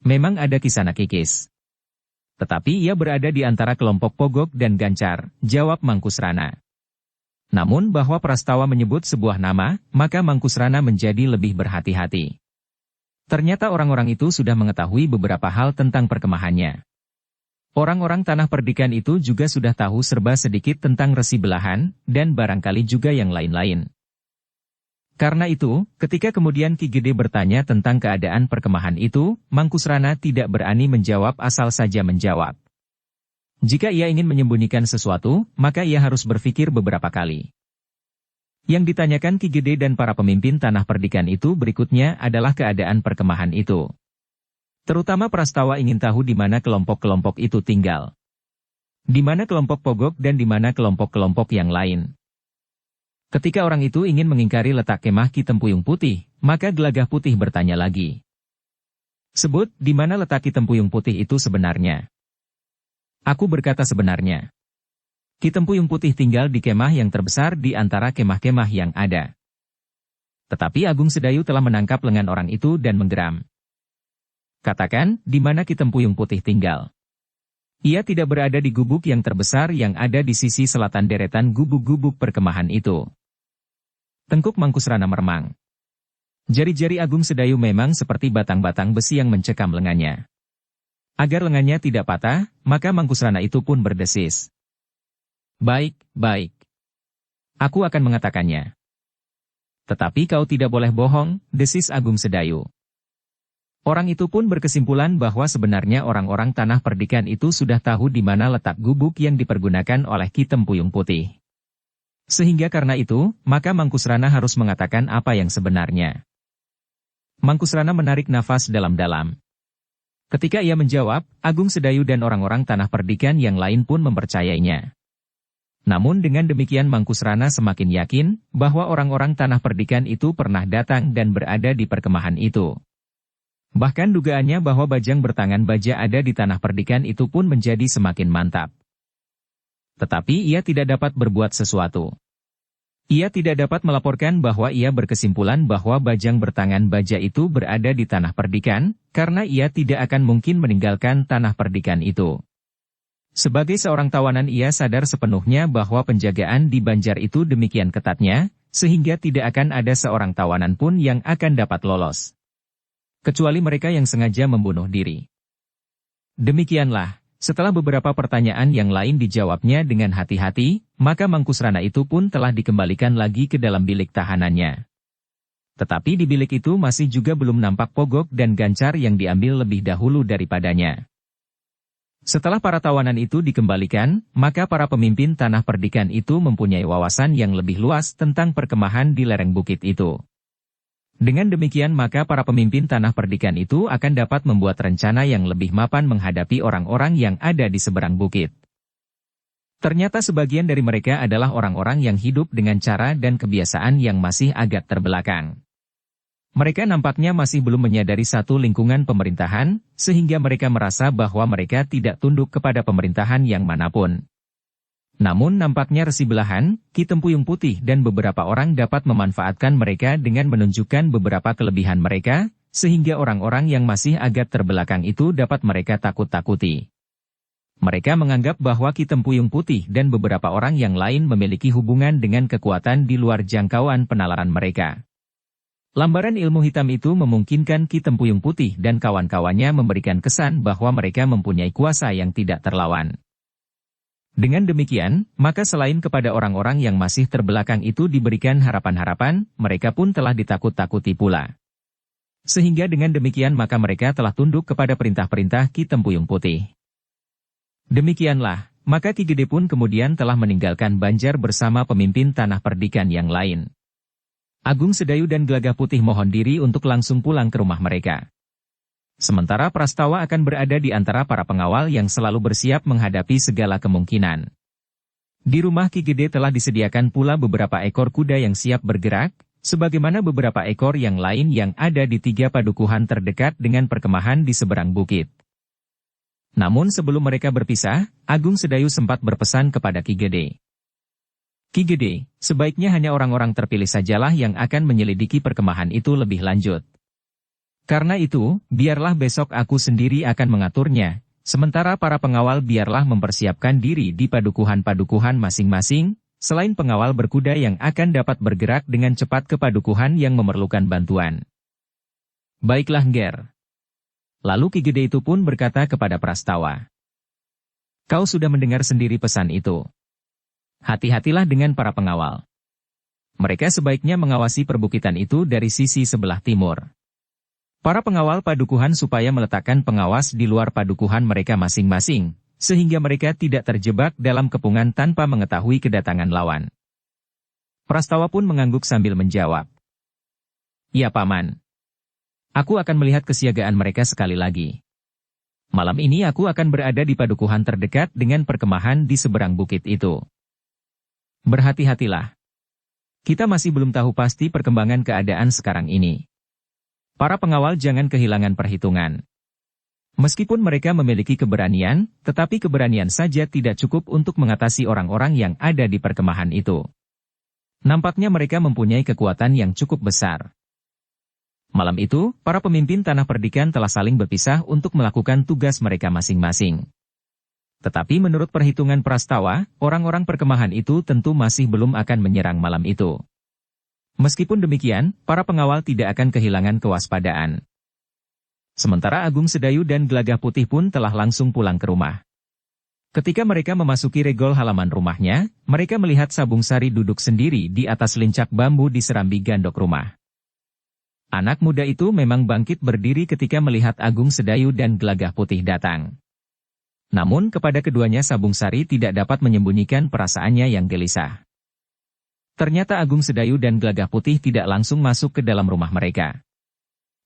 Memang ada Kisana Kikis. Tetapi ia berada di antara kelompok Pogok dan Gancar, jawab Mangkusrana. Namun bahwa Prastawa menyebut sebuah nama, maka Mangkusrana menjadi lebih berhati-hati. Ternyata orang-orang itu sudah mengetahui beberapa hal tentang perkemahannya. Orang-orang Tanah Perdikan itu juga sudah tahu serba sedikit tentang Resi Belahan, dan barangkali juga yang lain-lain. Karena itu, ketika kemudian Ki Gede bertanya tentang keadaan perkemahan itu, Mangkusrana tidak berani menjawab asal saja menjawab. Jika ia ingin menyembunyikan sesuatu, maka ia harus berpikir beberapa kali. Yang ditanyakan Ki Gede dan para pemimpin Tanah Perdikan itu berikutnya adalah keadaan perkemahan itu. Terutama Prastawa ingin tahu di mana kelompok-kelompok itu tinggal. Di mana kelompok Pogok dan di mana kelompok-kelompok yang lain. Ketika orang itu ingin mengingkari letak kemah Ki Tempuyung Putih, maka Gelagah Putih bertanya lagi. Sebut, di mana letak Ki Tempuyung Putih itu sebenarnya? Aku berkata sebenarnya. Ki Tempuyung Putih tinggal di kemah yang terbesar di antara kemah-kemah yang ada. Tetapi Agung Sedayu telah menangkap lengan orang itu dan menggeram. Katakan, di mana Ki Tempuyung Putih tinggal? Ia tidak berada di gubuk yang terbesar yang ada di sisi selatan deretan gubuk-gubuk perkemahan itu. Tengkuk Mangkusrana meremang. Jari-jari Agung Sedayu memang seperti batang-batang besi yang mencekam lengannya. Agar lengannya tidak patah, maka Mangkusrana itu pun berdesis. Baik, baik. Aku akan mengatakannya. Tetapi kau tidak boleh bohong, desis Agung Sedayu. Orang itu pun berkesimpulan bahwa sebenarnya orang-orang Tanah Perdikan itu sudah tahu di mana letak gubuk yang dipergunakan oleh Ki Tempuyung Putih. Sehingga karena itu, maka Mangkusrana harus mengatakan apa yang sebenarnya. Mangkusrana menarik nafas dalam-dalam. Ketika ia menjawab, Agung Sedayu dan orang-orang Tanah Perdikan yang lain pun mempercayainya. Namun dengan demikian Mangkusrana semakin yakin bahwa orang-orang Tanah Perdikan itu pernah datang dan berada di perkemahan itu. Bahkan dugaannya bahwa bajang bertangan baja ada di Tanah Perdikan itu pun menjadi semakin mantap. Tetapi ia tidak dapat berbuat sesuatu. Ia tidak dapat melaporkan bahwa ia berkesimpulan bahwa bajang bertangan baja itu berada di Tanah Perdikan, karena ia tidak akan mungkin meninggalkan Tanah Perdikan itu. Sebagai seorang tawanan ia sadar sepenuhnya bahwa penjagaan di Banjar itu demikian ketatnya, sehingga tidak akan ada seorang tawanan pun yang akan dapat lolos. Kecuali mereka yang sengaja membunuh diri. Demikianlah. Setelah beberapa pertanyaan yang lain dijawabnya dengan hati-hati, maka Mangkusrana itu pun telah dikembalikan lagi ke dalam bilik tahanannya. Tetapi di bilik itu masih juga belum nampak Pogok dan Gancar yang diambil lebih dahulu daripadanya. Setelah para tawanan itu dikembalikan, maka para pemimpin Tanah Perdikan itu mempunyai wawasan yang lebih luas tentang perkemahan di lereng bukit itu. Dengan demikian maka para pemimpin Tanah Perdikan itu akan dapat membuat rencana yang lebih mapan menghadapi orang-orang yang ada di seberang bukit. Ternyata sebagian dari mereka adalah orang-orang yang hidup dengan cara dan kebiasaan yang masih agak terbelakang. Mereka nampaknya masih belum menyadari satu lingkungan pemerintahan, sehingga mereka merasa bahwa mereka tidak tunduk kepada pemerintahan yang manapun. Namun nampaknya Resi Belahan, Ki Tempuyung Putih dan beberapa orang dapat memanfaatkan mereka dengan menunjukkan beberapa kelebihan mereka, sehingga orang-orang yang masih agak terbelakang itu dapat mereka takut-takuti. Mereka menganggap bahwa Ki Tempuyung Putih dan beberapa orang yang lain memiliki hubungan dengan kekuatan di luar jangkauan penalaran mereka. Lambaran ilmu hitam itu memungkinkan Ki Tempuyung Putih dan kawan-kawannya memberikan kesan bahwa mereka mempunyai kuasa yang tidak terlawan. Dengan demikian, maka selain kepada orang-orang yang masih terbelakang itu diberikan harapan-harapan, mereka pun telah ditakut-takuti pula. Sehingga dengan demikian maka mereka telah tunduk kepada perintah-perintah Ki Tempuyung Putih. Demikianlah, maka Ki Gede pun kemudian telah meninggalkan Banjar bersama pemimpin Tanah Perdikan yang lain. Agung Sedayu dan Gelagah Putih mohon diri untuk langsung pulang ke rumah mereka. Sementara Prastawa akan berada di antara para pengawal yang selalu bersiap menghadapi segala kemungkinan. Di rumah Ki Gede telah disediakan pula beberapa ekor kuda yang siap bergerak, sebagaimana beberapa ekor yang lain yang ada di 3 padukuhan terdekat dengan perkemahan di seberang bukit. Namun sebelum mereka berpisah, Agung Sedayu sempat berpesan kepada Ki Gede. Ki Gede, sebaiknya hanya orang-orang terpilih sajalah yang akan menyelidiki perkemahan itu lebih lanjut. Karena itu, biarlah besok aku sendiri akan mengaturnya, sementara para pengawal biarlah mempersiapkan diri di padukuhan-padukuhan masing-masing, selain pengawal berkuda yang akan dapat bergerak dengan cepat ke padukuhan yang memerlukan bantuan. Baiklah Ngger. Lalu Ki Gede itu pun berkata kepada Prastawa. Kau sudah mendengar sendiri pesan itu. Hati-hatilah dengan para pengawal. Mereka sebaiknya mengawasi perbukitan itu dari sisi sebelah timur. Para pengawal padukuhan supaya meletakkan pengawas di luar padukuhan mereka masing-masing, sehingga mereka tidak terjebak dalam kepungan tanpa mengetahui kedatangan lawan. Prastawa pun mengangguk sambil menjawab. Ya Paman. Aku akan melihat kesiagaan mereka sekali lagi. Malam ini aku akan berada di padukuhan terdekat dengan perkemahan di seberang bukit itu. Berhati-hatilah. Kita masih belum tahu pasti perkembangan keadaan sekarang ini. Para pengawal jangan kehilangan perhitungan. Meskipun mereka memiliki keberanian, tetapi keberanian saja tidak cukup untuk mengatasi orang-orang yang ada di perkemahan itu. Nampaknya mereka mempunyai kekuatan yang cukup besar. Malam itu, para pemimpin Tanah Perdikan telah saling berpisah untuk melakukan tugas mereka masing-masing. Tetapi menurut perhitungan Prastawa, orang-orang perkemahan itu tentu masih belum akan menyerang malam itu. Meskipun demikian, para pengawal tidak akan kehilangan kewaspadaan. Sementara Agung Sedayu dan Gelagah Putih pun telah langsung pulang ke rumah. Ketika mereka memasuki regol halaman rumahnya, mereka melihat Sabung Sari duduk sendiri di atas lincak bambu di serambi gandok rumah. Anak muda itu memang bangkit berdiri ketika melihat Agung Sedayu dan Gelagah Putih datang. Namun kepada keduanya Sabung Sari tidak dapat menyembunyikan perasaannya yang gelisah. Ternyata Agung Sedayu dan Gelagah Putih tidak langsung masuk ke dalam rumah mereka.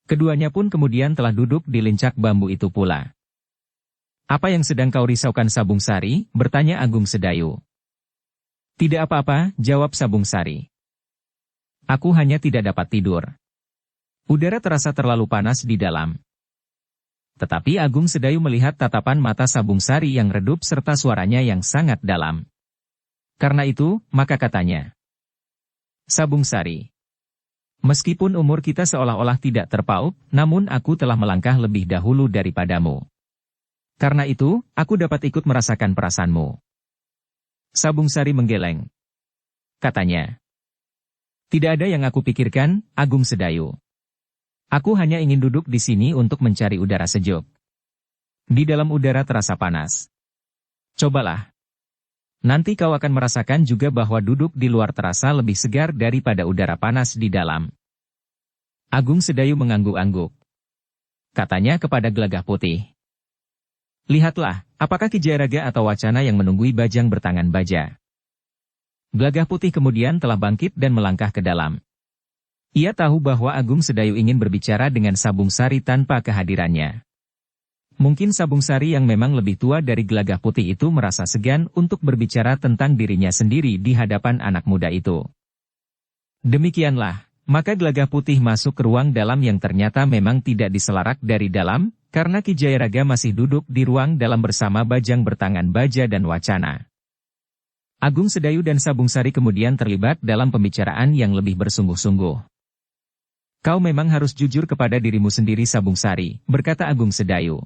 Keduanya pun kemudian telah duduk di lincak bambu itu pula. Apa yang sedang kau risaukan Sabung Sari? Bertanya Agung Sedayu. Tidak apa-apa, jawab Sabung Sari. Aku hanya tidak dapat tidur. Udara terasa terlalu panas di dalam. Tetapi Agung Sedayu melihat tatapan mata Sabung Sari yang redup serta suaranya yang sangat dalam. Karena itu, maka katanya. Sabung Sari. Meskipun umur kita seolah-olah tidak terpaut, namun aku telah melangkah lebih dahulu daripadamu. Karena itu, aku dapat ikut merasakan perasaanmu. Sabung Sari menggeleng. Katanya. Tidak ada yang aku pikirkan, Agung Sedayu. Aku hanya ingin duduk di sini untuk mencari udara sejuk. Di dalam udara terasa panas. Cobalah. Nanti kau akan merasakan juga bahwa duduk di luar terasa lebih segar daripada udara panas di dalam. Agung Sedayu mengangguk-angguk. Katanya kepada Gelagah Putih. Lihatlah, apakah Ki Jayaraga atau Wacana yang menunggui Bajang bertangan baja. Gelagah Putih kemudian telah bangkit dan melangkah ke dalam. Ia tahu bahwa Agung Sedayu ingin berbicara dengan Sabung Sari tanpa kehadirannya. Mungkin Sabung Sari yang memang lebih tua dari Gelagah Putih itu merasa segan untuk berbicara tentang dirinya sendiri di hadapan anak muda itu. Demikianlah, maka Gelagah Putih masuk ke ruang dalam yang ternyata memang tidak diselarak dari dalam, karena Ki Jayaraga masih duduk di ruang dalam bersama Bajang bertangan baja dan Wacana. Agung Sedayu dan Sabung Sari kemudian terlibat dalam pembicaraan yang lebih bersungguh-sungguh. Kau memang harus jujur kepada dirimu sendiri Sabung Sari, berkata Agung Sedayu.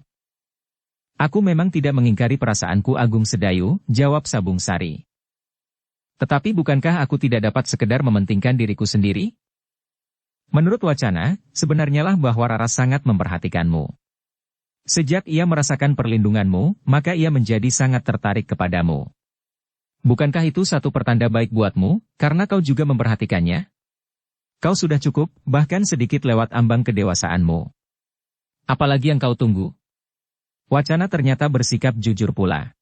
Aku memang tidak mengingkari perasaanku Agung Sedayu, jawab Sabung Sari. Tetapi bukankah aku tidak dapat sekedar mementingkan diriku sendiri? Menurut Wacana, sebenarnya lah bahwa Rara sangat memperhatikanmu. Sejak ia merasakan perlindunganmu, maka ia menjadi sangat tertarik kepadamu. Bukankah itu satu pertanda baik buatmu, karena kau juga memperhatikannya? Kau sudah cukup, bahkan sedikit lewat ambang kedewasaanmu. Apalagi yang kau tunggu? Wacana ternyata bersikap jujur pula.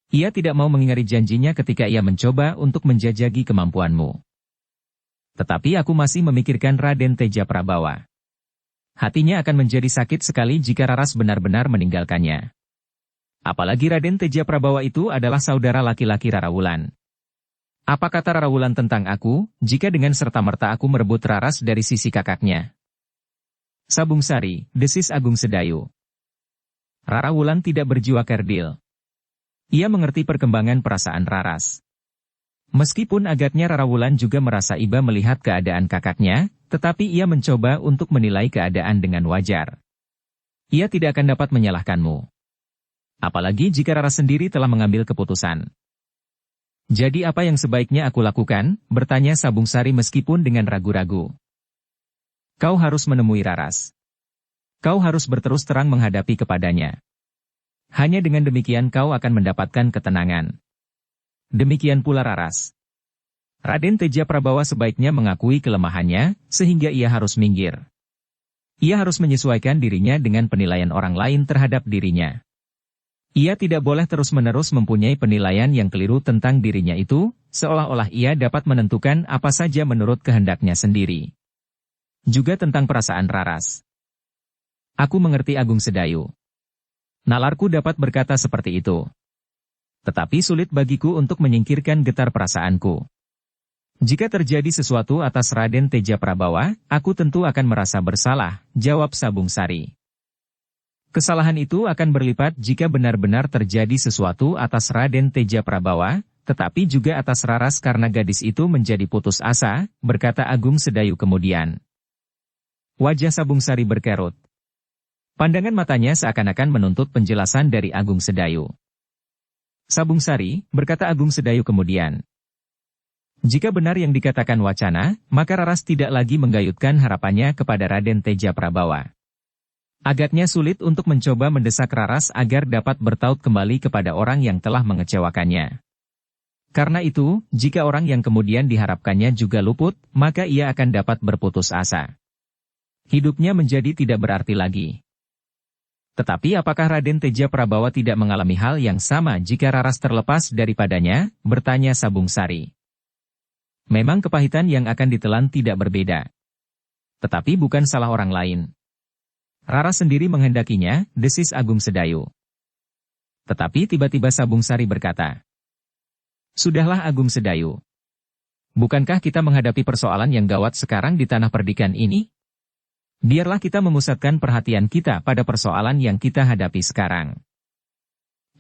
Ia tidak mau mengingkari janjinya ketika ia mencoba untuk menjajaki kemampuanmu. Tetapi aku masih memikirkan Raden Teja Prabawa. Hatinya akan menjadi sakit sekali jika Raras benar-benar meninggalkannya. Apalagi Raden Teja Prabawa itu adalah saudara laki-laki Rara Wulan. Apa kata Rara Wulan tentang aku, jika dengan serta-merta aku merebut Raras dari sisi kakaknya? Sabung Sari, desis Agung Sedayu. Rara Wulan tidak berjiwa kerdil. Ia mengerti perkembangan perasaan Raras. Meskipun agaknya Rara Wulan juga merasa iba melihat keadaan kakaknya, tetapi ia mencoba untuk menilai keadaan dengan wajar. Ia tidak akan dapat menyalahkanmu. Apalagi jika Raras sendiri telah mengambil keputusan. Jadi apa yang sebaiknya aku lakukan? Bertanya Sabung Sari meskipun dengan ragu-ragu. Kau harus menemui Raras. Kau harus berterus terang menghadapi kepadanya. Hanya dengan demikian kau akan mendapatkan ketenangan. Demikian pula Raras. Raden Teja Prabawa sebaiknya mengakui kelemahannya, sehingga ia harus minggir. Ia harus menyesuaikan dirinya dengan penilaian orang lain terhadap dirinya. Ia tidak boleh terus-menerus mempunyai penilaian yang keliru tentang dirinya itu, seolah-olah ia dapat menentukan apa saja menurut kehendaknya sendiri. Juga tentang perasaan Raras. Aku mengerti Agung Sedayu. Nalarku dapat berkata seperti itu. Tetapi sulit bagiku untuk menyingkirkan getar perasaanku. Jika terjadi sesuatu atas Raden Teja Prabawa, aku tentu akan merasa bersalah, jawab Sabung Sari. Kesalahan itu akan berlipat jika benar-benar terjadi sesuatu atas Raden Teja Prabawa, tetapi juga atas Raras karena gadis itu menjadi putus asa, berkata Agung Sedayu kemudian. Wajah Sabung Sari berkerut. Pandangan matanya seakan-akan menuntut penjelasan dari Agung Sedayu. Sabung Sari, berkata Agung Sedayu kemudian. Jika benar yang dikatakan Wacana, maka Raras tidak lagi menggayutkan harapannya kepada Raden Teja Prabawa. Agaknya sulit untuk mencoba mendesak Raras agar dapat bertaut kembali kepada orang yang telah mengecewakannya. Karena itu, jika orang yang kemudian diharapkannya juga luput, maka ia akan dapat berputus asa. Hidupnya menjadi tidak berarti lagi. Tetapi apakah Raden Teja Prabawa tidak mengalami hal yang sama jika Raras terlepas daripadanya? Bertanya Sabung Sari. Memang kepahitan yang akan ditelan tidak berbeda. Tetapi bukan salah orang lain. Raras sendiri menghendakinya, desis Agung Sedayu. Tetapi tiba-tiba Sabung Sari berkata. Sudahlah Agung Sedayu. Bukankah kita menghadapi persoalan yang gawat sekarang di tanah perdikan ini? Biarlah kita memusatkan perhatian kita pada persoalan yang kita hadapi sekarang.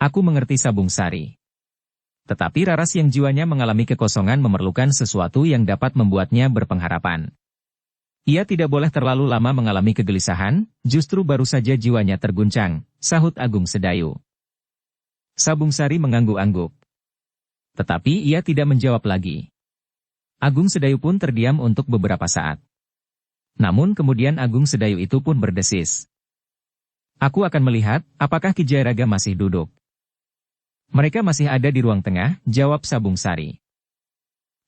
Aku mengerti Sabung Sari. Tetapi Raras yang jiwanya mengalami kekosongan memerlukan sesuatu yang dapat membuatnya berpengharapan. Ia tidak boleh terlalu lama mengalami kegelisahan, justru baru saja jiwanya terguncang, sahut Agung Sedayu. Sabung Sari mengangguk-angguk. Tetapi ia tidak menjawab lagi. Agung Sedayu pun terdiam untuk beberapa saat. Namun kemudian Agung Sedayu itu pun berdesis. Aku akan melihat, apakah Ki Jayaraga masih duduk. Mereka masih ada di ruang tengah, jawab Sabung Sari.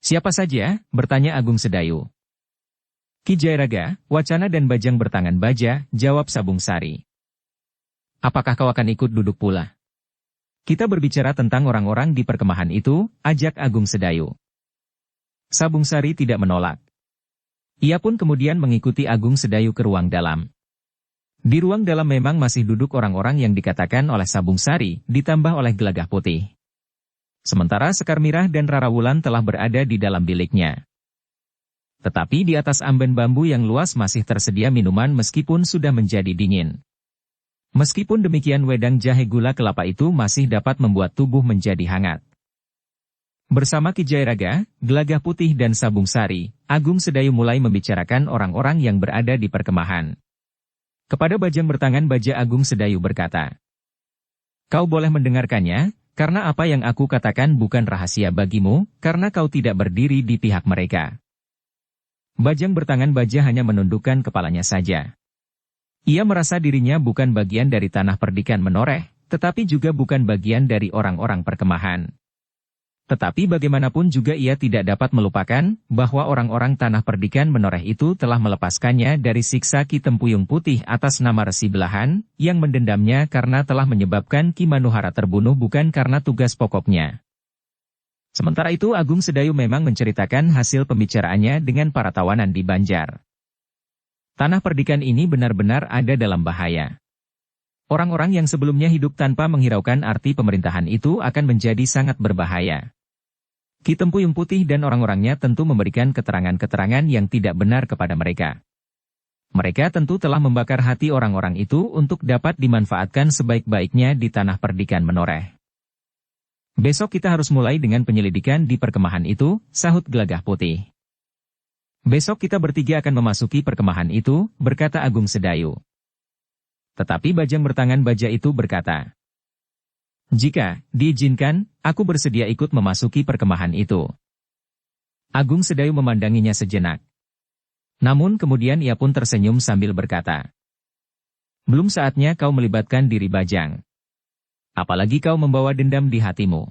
Siapa saja? Bertanya Agung Sedayu. Ki Jayaraga, Wacana dan Bajang bertangan baja, jawab Sabung Sari. Apakah kau akan ikut duduk pula? Kita berbicara tentang orang-orang di perkemahan itu, ajak Agung Sedayu. Sabung Sari tidak menolak. Ia pun kemudian mengikuti Agung Sedayu ke ruang dalam. Di ruang dalam memang masih duduk orang-orang yang dikatakan oleh Sabung Sari, ditambah oleh Gelagah Putih. Sementara Sekar Mirah dan Rara Wulan telah berada di dalam biliknya. Tetapi di atas amben bambu yang luas masih tersedia minuman meskipun sudah menjadi dingin. Meskipun demikian wedang jahe gula kelapa itu masih dapat membuat tubuh menjadi hangat. Bersama Ki Jayaraga, Gelagah Putih dan Sabung Sari, Agung Sedayu mulai membicarakan orang-orang yang berada di perkemahan. Kepada Bajang bertangan baja Agung Sedayu berkata, Kau boleh mendengarkannya, karena apa yang aku katakan bukan rahasia bagimu, karena kau tidak berdiri di pihak mereka. Bajang bertangan baja hanya menundukkan kepalanya saja. Ia merasa dirinya bukan bagian dari tanah perdikan menoreh, tetapi juga bukan bagian dari orang-orang perkemahan. Tetapi bagaimanapun juga ia tidak dapat melupakan bahwa orang-orang Tanah Perdikan Menoreh itu telah melepaskannya dari siksa Ki Tempuyung Putih atas nama Resi Belahan, yang mendendamnya karena telah menyebabkan Ki Manuhara terbunuh bukan karena tugas pokoknya. Sementara itu Agung Sedayu memang menceritakan hasil pembicaraannya dengan para tawanan di Banjar. Tanah Perdikan ini benar-benar ada dalam bahaya. Orang-orang yang sebelumnya hidup tanpa menghiraukan arti pemerintahan itu akan menjadi sangat berbahaya. Ki Tempuyung Putih dan orang-orangnya tentu memberikan keterangan-keterangan yang tidak benar kepada mereka. Mereka tentu telah membakar hati orang-orang itu untuk dapat dimanfaatkan sebaik-baiknya di Tanah Perdikan Menoreh. Besok kita harus mulai dengan penyelidikan di perkemahan itu, sahut Gelagah Putih. Besok kita bertiga akan memasuki perkemahan itu, berkata Agung Sedayu. Tetapi Bajang Bertangan Baja itu berkata, "Jika diizinkan, aku bersedia ikut memasuki perkemahan itu." Agung Sedayu memandanginya sejenak. Namun kemudian ia pun tersenyum sambil berkata, "Belum saatnya kau melibatkan diri Bajang. Apalagi kau membawa dendam di hatimu.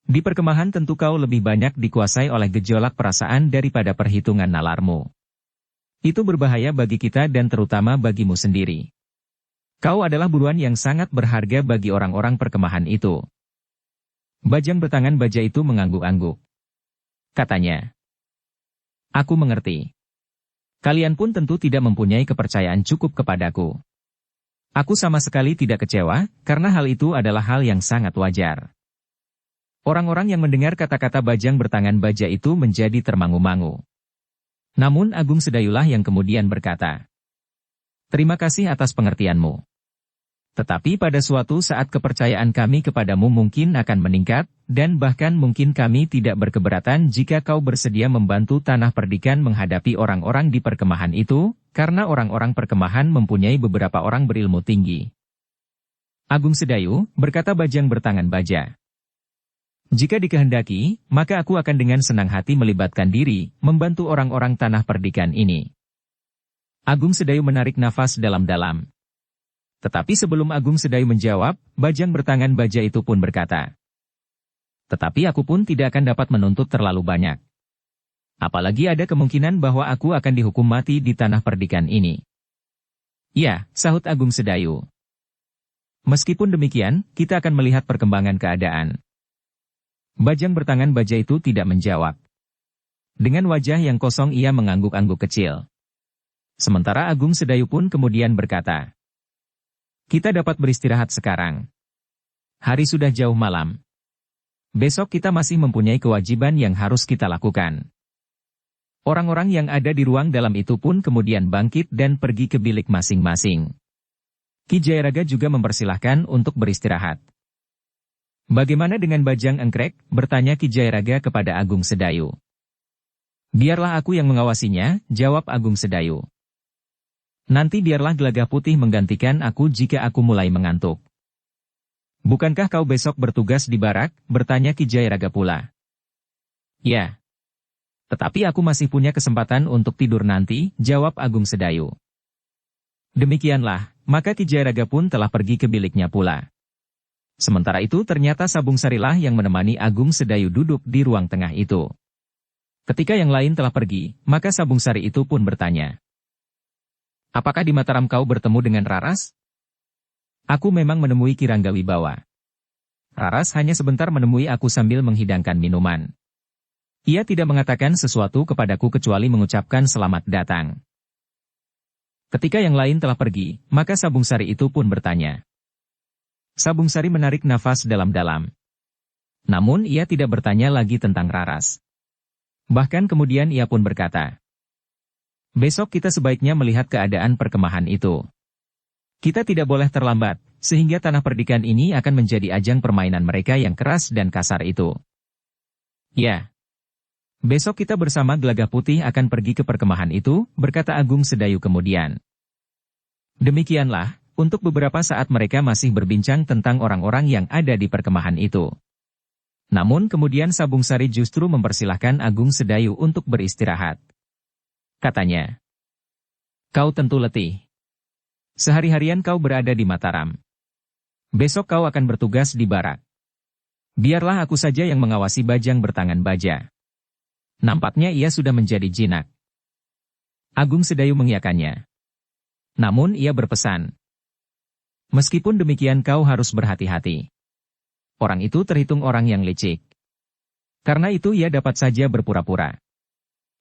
Di perkemahan tentu kau lebih banyak dikuasai oleh gejolak perasaan daripada perhitungan nalarmu. Itu berbahaya bagi kita dan terutama bagimu sendiri. Kau adalah buruan yang sangat berharga bagi orang-orang perkemahan itu." Bajang Bertangan Baja itu mengangguk-angguk. Katanya, "Aku mengerti. Kalian pun tentu tidak mempunyai kepercayaan cukup kepadaku. Aku sama sekali tidak kecewa, karena hal itu adalah hal yang sangat wajar." Orang-orang yang mendengar kata-kata Bajang Bertangan Baja itu menjadi termangu-mangu. Namun Agung Sedayulah yang kemudian berkata, "Terima kasih atas pengertianmu. Tetapi pada suatu saat kepercayaan kami kepadamu mungkin akan meningkat, dan bahkan mungkin kami tidak berkeberatan jika kau bersedia membantu Tanah Perdikan menghadapi orang-orang di perkemahan itu, karena orang-orang perkemahan mempunyai beberapa orang berilmu tinggi." Agung Sedayu, berkata Bajang Bertangan Baja, "Jika dikehendaki, maka aku akan dengan senang hati melibatkan diri, membantu orang-orang Tanah Perdikan ini." Agung Sedayu menarik nafas dalam-dalam. Tetapi sebelum Agung Sedayu menjawab, Bajang Bertangan Baja itu pun berkata, "Tetapi aku pun tidak akan dapat menuntut terlalu banyak. Apalagi ada kemungkinan bahwa aku akan dihukum mati di Tanah Perdikan ini." "Ya," sahut Agung Sedayu. "Meskipun demikian, kita akan melihat perkembangan keadaan." Bajang Bertangan Baja itu tidak menjawab. Dengan wajah yang kosong ia mengangguk-angguk kecil. Sementara Agung Sedayu pun kemudian berkata, "Kita dapat beristirahat sekarang. Hari sudah jauh malam. Besok kita masih mempunyai kewajiban yang harus kita lakukan." Orang-orang yang ada di ruang dalam itu pun kemudian bangkit dan pergi ke bilik masing-masing. Ki Jayaraga juga mempersilahkan untuk beristirahat. "Bagaimana dengan Bajang Engkrek?" bertanya Ki Jayaraga kepada Agung Sedayu. "Biarlah aku yang mengawasinya," jawab Agung Sedayu. "Nanti biarlah Gelagah Putih menggantikan aku jika aku mulai mengantuk." "Bukankah kau besok bertugas di barak?" bertanya Ki Jayaraga pula. "Ya. Tetapi aku masih punya kesempatan untuk tidur nanti," jawab Agung Sedayu. Demikianlah, maka Ki Jayaraga pun telah pergi ke biliknya pula. Sementara itu ternyata Sabung Sarilah yang menemani Agung Sedayu duduk di ruang tengah itu. Ketika yang lain telah pergi, maka Sabung Sari itu pun bertanya, "Apakah di Mataram kau bertemu dengan Raras?" "Aku memang menemui Ki Ranggawibawa. Raras hanya sebentar menemui aku sambil menghidangkan minuman. Ia tidak mengatakan sesuatu kepadaku kecuali mengucapkan selamat datang." Ketika yang lain telah pergi, maka Sabung Sari itu pun bertanya. Sabung Sari menarik nafas dalam-dalam. Namun ia tidak bertanya lagi tentang Raras. Bahkan kemudian ia pun berkata, "Besok kita sebaiknya melihat keadaan perkemahan itu. Kita tidak boleh terlambat, sehingga Tanah Perdikan ini akan menjadi ajang permainan mereka yang keras dan kasar itu." "Ya. Besok kita bersama Gelagah Putih akan pergi ke perkemahan itu," berkata Agung Sedayu kemudian. Demikianlah, untuk beberapa saat mereka masih berbincang tentang orang-orang yang ada di perkemahan itu. Namun kemudian Sabung Sari justru mempersilahkan Agung Sedayu untuk beristirahat. Katanya, "Kau tentu letih. Sehari-harian kau berada di Mataram. Besok kau akan bertugas di barak. Biarlah aku saja yang mengawasi bajang bertangan baja. Nampaknya ia sudah menjadi jinak. Agung Sedayu mengiyakannya. Namun ia berpesan. Meskipun demikian kau harus berhati-hati. Orang itu terhitung orang yang licik. Karena itu ia dapat saja berpura-pura.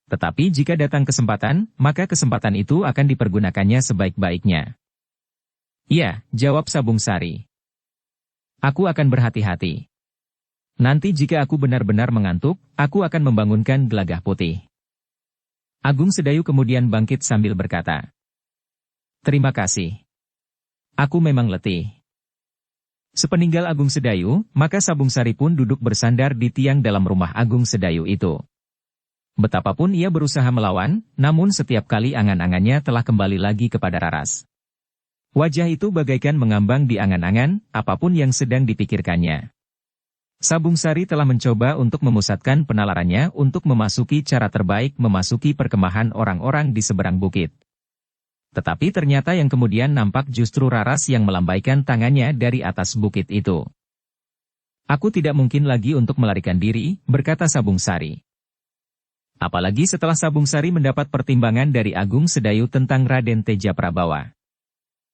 Tetapi jika datang kesempatan, maka kesempatan itu akan dipergunakannya sebaik-baiknya. Iya, jawab Sabung Sari. Aku akan berhati-hati. Nanti jika aku benar-benar mengantuk, aku akan membangunkan Gelagah Putih. Agung Sedayu kemudian bangkit sambil berkata. Terima kasih. Aku memang letih. Sepeninggal Agung Sedayu, maka Sabung Sari pun duduk bersandar di tiang dalam rumah Agung Sedayu itu. Betapapun ia berusaha melawan, namun setiap kali angan-angannya telah kembali lagi kepada Raras. Wajah itu bagaikan mengambang di angan-angan, apapun yang sedang dipikirkannya. Sabung Sari telah mencoba untuk memusatkan penalarannya untuk memasuki cara terbaik memasuki perkemahan orang-orang di seberang bukit. Tetapi ternyata yang kemudian nampak justru Raras yang melambaikan tangannya dari atas bukit itu. Aku tidak mungkin lagi untuk melarikan diri, berkata Sabung Sari. Apalagi setelah Sabung Sari mendapat pertimbangan dari Agung Sedayu tentang Raden Teja Prabawa.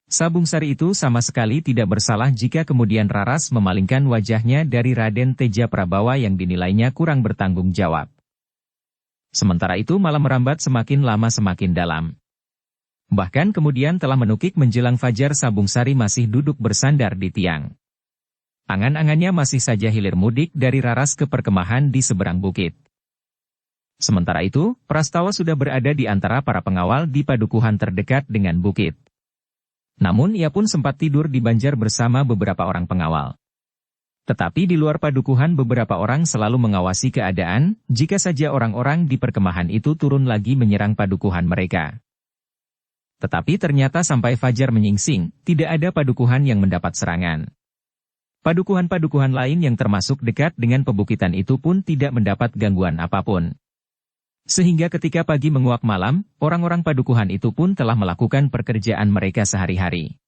Sabung Sari itu sama sekali tidak bersalah jika kemudian Raras memalingkan wajahnya dari Raden Teja Prabawa yang dinilainya kurang bertanggung jawab. Sementara itu malah merambat semakin lama semakin dalam. Bahkan kemudian telah menukik menjelang fajar Sabung Sari masih duduk bersandar di tiang. Angan-angannya masih saja hilir mudik dari Raras ke perkemahan di seberang bukit. Sementara itu, Prastawa sudah berada di antara para pengawal di padukuhan terdekat dengan bukit. Namun ia pun sempat tidur di banjar bersama beberapa orang pengawal. Tetapi di luar padukuhan beberapa orang selalu mengawasi keadaan, jika saja orang-orang di perkemahan itu turun lagi menyerang padukuhan mereka. Tetapi ternyata sampai fajar menyingsing, tidak ada padukuhan yang mendapat serangan. Padukuhan-padukuhan lain yang termasuk dekat dengan pebukitan itu pun tidak mendapat gangguan apapun. Sehingga ketika pagi menguap malam, orang-orang padukuhan itu pun telah melakukan pekerjaan mereka sehari-hari.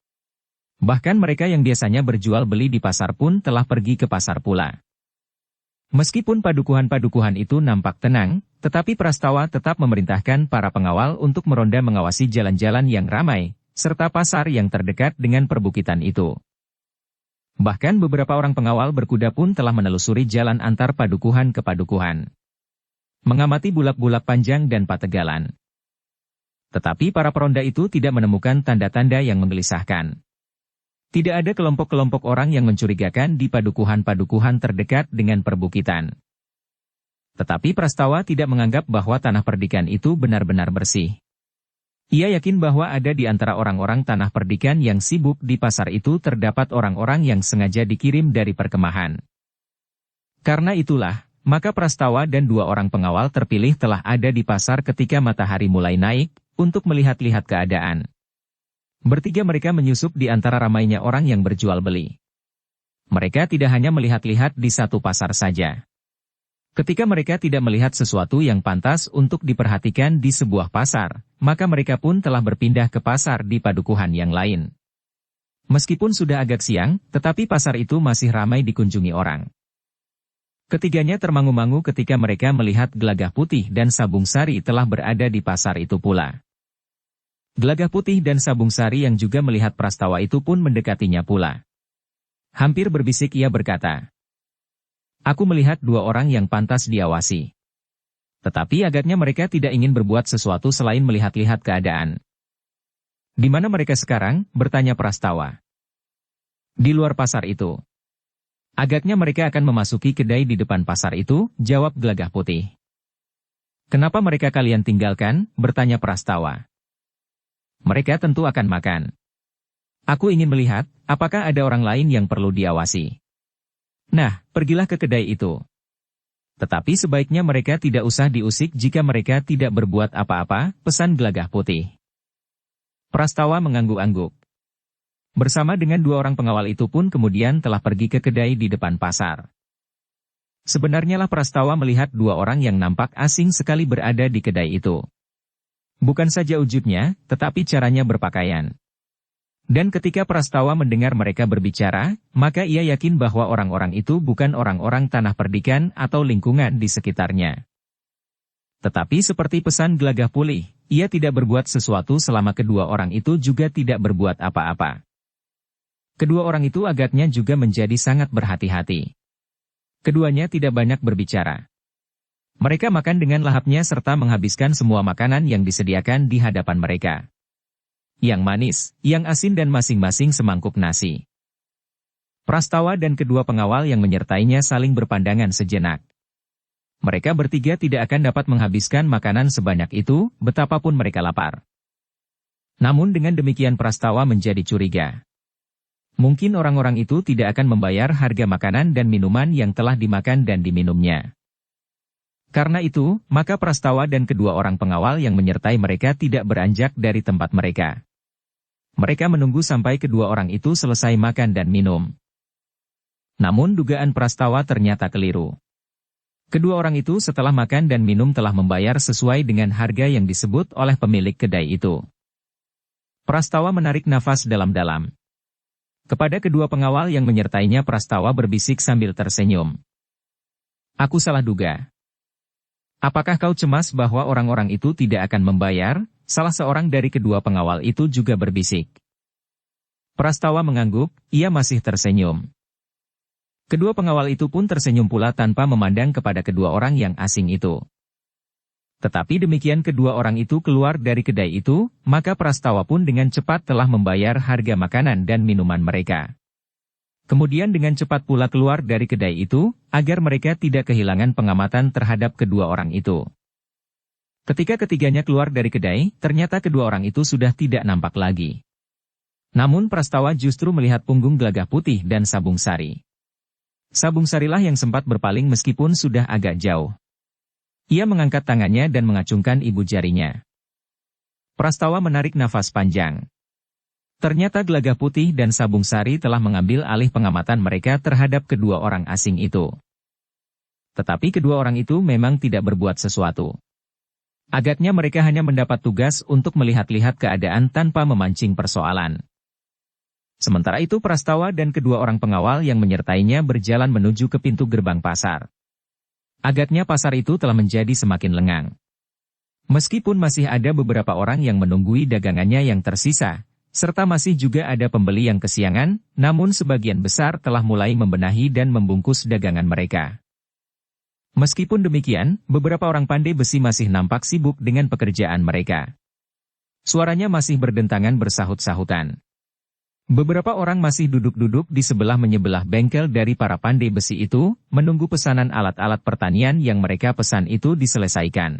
Bahkan mereka yang biasanya berjual beli di pasar pun telah pergi ke pasar pula. Meskipun padukuhan-padukuhan itu nampak tenang, tetapi Prastawa tetap memerintahkan para pengawal untuk meronda mengawasi jalan-jalan yang ramai, serta pasar yang terdekat dengan perbukitan itu. Bahkan beberapa orang pengawal berkuda pun telah menelusuri jalan antar padukuhan ke padukuhan. Mengamati bulak-bulak panjang dan pategalan. Tetapi para peronda itu tidak menemukan tanda-tanda yang menggelisahkan. Tidak ada kelompok-kelompok orang yang mencurigakan di padukuhan-padukuhan terdekat dengan perbukitan. Tetapi Prastawa tidak menganggap bahwa tanah perdikan itu benar-benar bersih. Ia yakin bahwa ada di antara orang-orang tanah perdikan yang sibuk di pasar itu terdapat orang-orang yang sengaja dikirim dari perkemahan. Karena itulah, maka Prastawa dan dua orang pengawal terpilih telah ada di pasar ketika matahari mulai naik, untuk melihat-lihat keadaan. Bertiga mereka menyusup di antara ramainya orang yang berjual beli. Mereka tidak hanya melihat-lihat di satu pasar saja. Ketika mereka tidak melihat sesuatu yang pantas untuk diperhatikan di sebuah pasar, maka mereka pun telah berpindah ke pasar di padukuhan yang lain. Meskipun sudah agak siang, tetapi pasar itu masih ramai dikunjungi orang. Ketiganya termangu-mangu ketika mereka melihat Gelagah Putih dan Sabung Sari telah berada di pasar itu pula. Gelagah Putih dan Sabung Sari yang juga melihat Prastawa itu pun mendekatinya pula. Hampir berbisik ia berkata, "Aku melihat dua orang yang pantas diawasi." Tetapi agaknya mereka tidak ingin berbuat sesuatu selain melihat-lihat keadaan. "Di mana mereka sekarang?" bertanya Prastawa. "Di luar pasar itu." "Agaknya mereka akan memasuki kedai di depan pasar itu," jawab Gelagah Putih. "Kenapa mereka kalian tinggalkan?" bertanya Prastawa. "Mereka tentu akan makan. Aku ingin melihat, apakah ada orang lain yang perlu diawasi. Nah, pergilah ke kedai itu. Tetapi sebaiknya mereka tidak usah diusik jika mereka tidak berbuat apa-apa," pesan Gelagah Putih. Prastawa mengangguk-angguk. Bersama dengan dua orang pengawal itu pun kemudian telah pergi ke kedai di depan pasar. Sebenarnya lah Prastawa melihat dua orang yang nampak asing sekali berada di kedai itu. Bukan saja wujudnya, tetapi caranya berpakaian. Dan ketika Prastawa mendengar mereka berbicara, maka ia yakin bahwa orang-orang itu bukan orang-orang tanah perdikan atau lingkungan di sekitarnya. Tetapi seperti pesan Gelagah Pulih, ia tidak berbuat sesuatu selama kedua orang itu juga tidak berbuat apa-apa. Kedua orang itu agaknya juga menjadi sangat berhati-hati. Keduanya tidak banyak berbicara. Mereka makan dengan lahapnya serta menghabiskan semua makanan yang disediakan di hadapan mereka. Yang manis, yang asin dan masing-masing semangkuk nasi. Prastawa dan kedua pengawal yang menyertainya saling berpandangan sejenak. Mereka bertiga tidak akan dapat menghabiskan makanan sebanyak itu, betapapun mereka lapar. Namun dengan demikian Prastawa menjadi curiga. Mungkin orang-orang itu tidak akan membayar harga makanan dan minuman yang telah dimakan dan diminumnya. Karena itu, maka Prastawa dan kedua orang pengawal yang menyertai mereka tidak beranjak dari tempat mereka. Mereka menunggu sampai kedua orang itu selesai makan dan minum. Namun dugaan Prastawa ternyata keliru. Kedua orang itu setelah makan dan minum telah membayar sesuai dengan harga yang disebut oleh pemilik kedai itu. Prastawa menarik nafas dalam-dalam. Kepada kedua pengawal yang menyertainya Prastawa berbisik sambil tersenyum. Aku salah duga. Apakah kau cemas bahwa orang-orang itu tidak akan membayar? Salah seorang dari kedua pengawal itu juga berbisik. Prastawa mengangguk, ia masih tersenyum. Kedua pengawal itu pun tersenyum pula tanpa memandang kepada kedua orang yang asing itu. Tetapi demikian kedua orang itu keluar dari kedai itu, maka Prastawa pun dengan cepat telah membayar harga makanan dan minuman mereka. Kemudian dengan cepat pula keluar dari kedai itu, agar mereka tidak kehilangan pengamatan terhadap kedua orang itu. Ketika ketiganya keluar dari kedai, ternyata kedua orang itu sudah tidak nampak lagi. Namun Prastawa justru melihat punggung Gelagah Putih dan Sabung Sari. Sabung Sarilah yang sempat berpaling meskipun sudah agak jauh. Ia mengangkat tangannya dan mengacungkan ibu jarinya. Prastawa menarik nafas panjang. Ternyata Gelagah Putih dan Sabung Sari telah mengambil alih pengamatan mereka terhadap kedua orang asing itu. Tetapi kedua orang itu memang tidak berbuat sesuatu. Agaknya mereka hanya mendapat tugas untuk melihat-lihat keadaan tanpa memancing persoalan. Sementara itu Prastawa dan kedua orang pengawal yang menyertainya berjalan menuju ke pintu gerbang pasar. Agaknya pasar itu telah menjadi semakin lengang. Meskipun masih ada beberapa orang yang menunggui dagangannya yang tersisa, serta masih juga ada pembeli yang kesiangan, namun sebagian besar telah mulai membenahi dan membungkus dagangan mereka. Meskipun demikian, beberapa orang pandai besi masih nampak sibuk dengan pekerjaan mereka. Suaranya masih berdentangan bersahut-sahutan. Beberapa orang masih duduk-duduk di sebelah-menyebelah bengkel dari para pandai besi itu, menunggu pesanan alat-alat pertanian yang mereka pesan itu diselesaikan.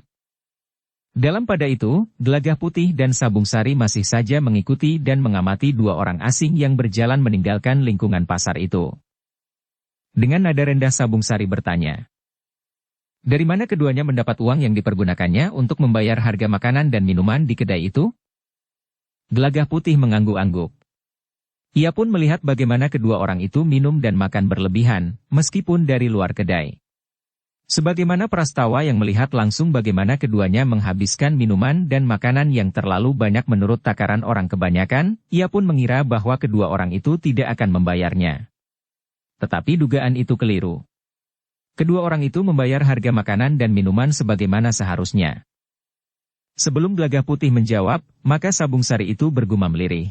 Dalam pada itu, Gelagah Putih dan Sabung Sari masih saja mengikuti dan mengamati dua orang asing yang berjalan meninggalkan lingkungan pasar itu. Dengan nada rendah Sabung Sari bertanya, dari mana keduanya mendapat uang yang dipergunakannya untuk membayar harga makanan dan minuman di kedai itu? Gelagah Putih mengangguk-angguk. Ia pun melihat bagaimana kedua orang itu minum dan makan berlebihan, meskipun dari luar kedai. Sebagaimana Prastawa yang melihat langsung bagaimana keduanya menghabiskan minuman dan makanan yang terlalu banyak menurut takaran orang kebanyakan, ia pun mengira bahwa kedua orang itu tidak akan membayarnya. Tetapi dugaan itu keliru. Kedua orang itu membayar harga makanan dan minuman sebagaimana seharusnya. Sebelum Gelagah Putih menjawab, maka Sabung Sari itu bergumam lirih.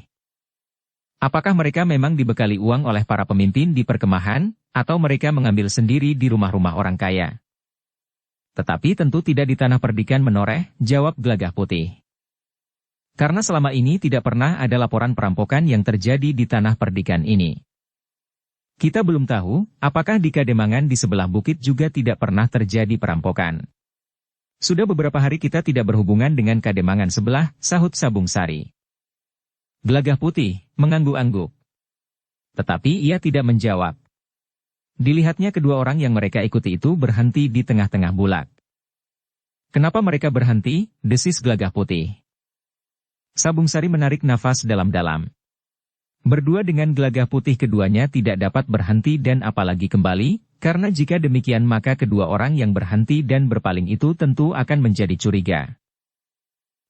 Apakah mereka memang dibekali uang oleh para pemimpin di perkemahan, atau mereka mengambil sendiri di rumah-rumah orang kaya? Tetapi tentu tidak di tanah perdikan menoreh, jawab Gelagah Putih. Karena selama ini tidak pernah ada laporan perampokan yang terjadi di tanah perdikan ini. Kita belum tahu, apakah di Kademangan di sebelah bukit juga tidak pernah terjadi perampokan. Sudah beberapa hari kita tidak berhubungan dengan Kademangan sebelah, sahut Sabung Sari. Gelagah Putih mengangguk-angguk. Tetapi ia tidak menjawab. Dilihatnya kedua orang yang mereka ikuti itu berhenti di tengah-tengah bulak. Kenapa mereka berhenti? Desis Gelagah Putih. Sabung Sari menarik nafas dalam-dalam. Berdua dengan Gelagah Putih keduanya tidak dapat berhenti dan apalagi kembali, karena jika demikian maka kedua orang yang berhenti dan berpaling itu tentu akan menjadi curiga.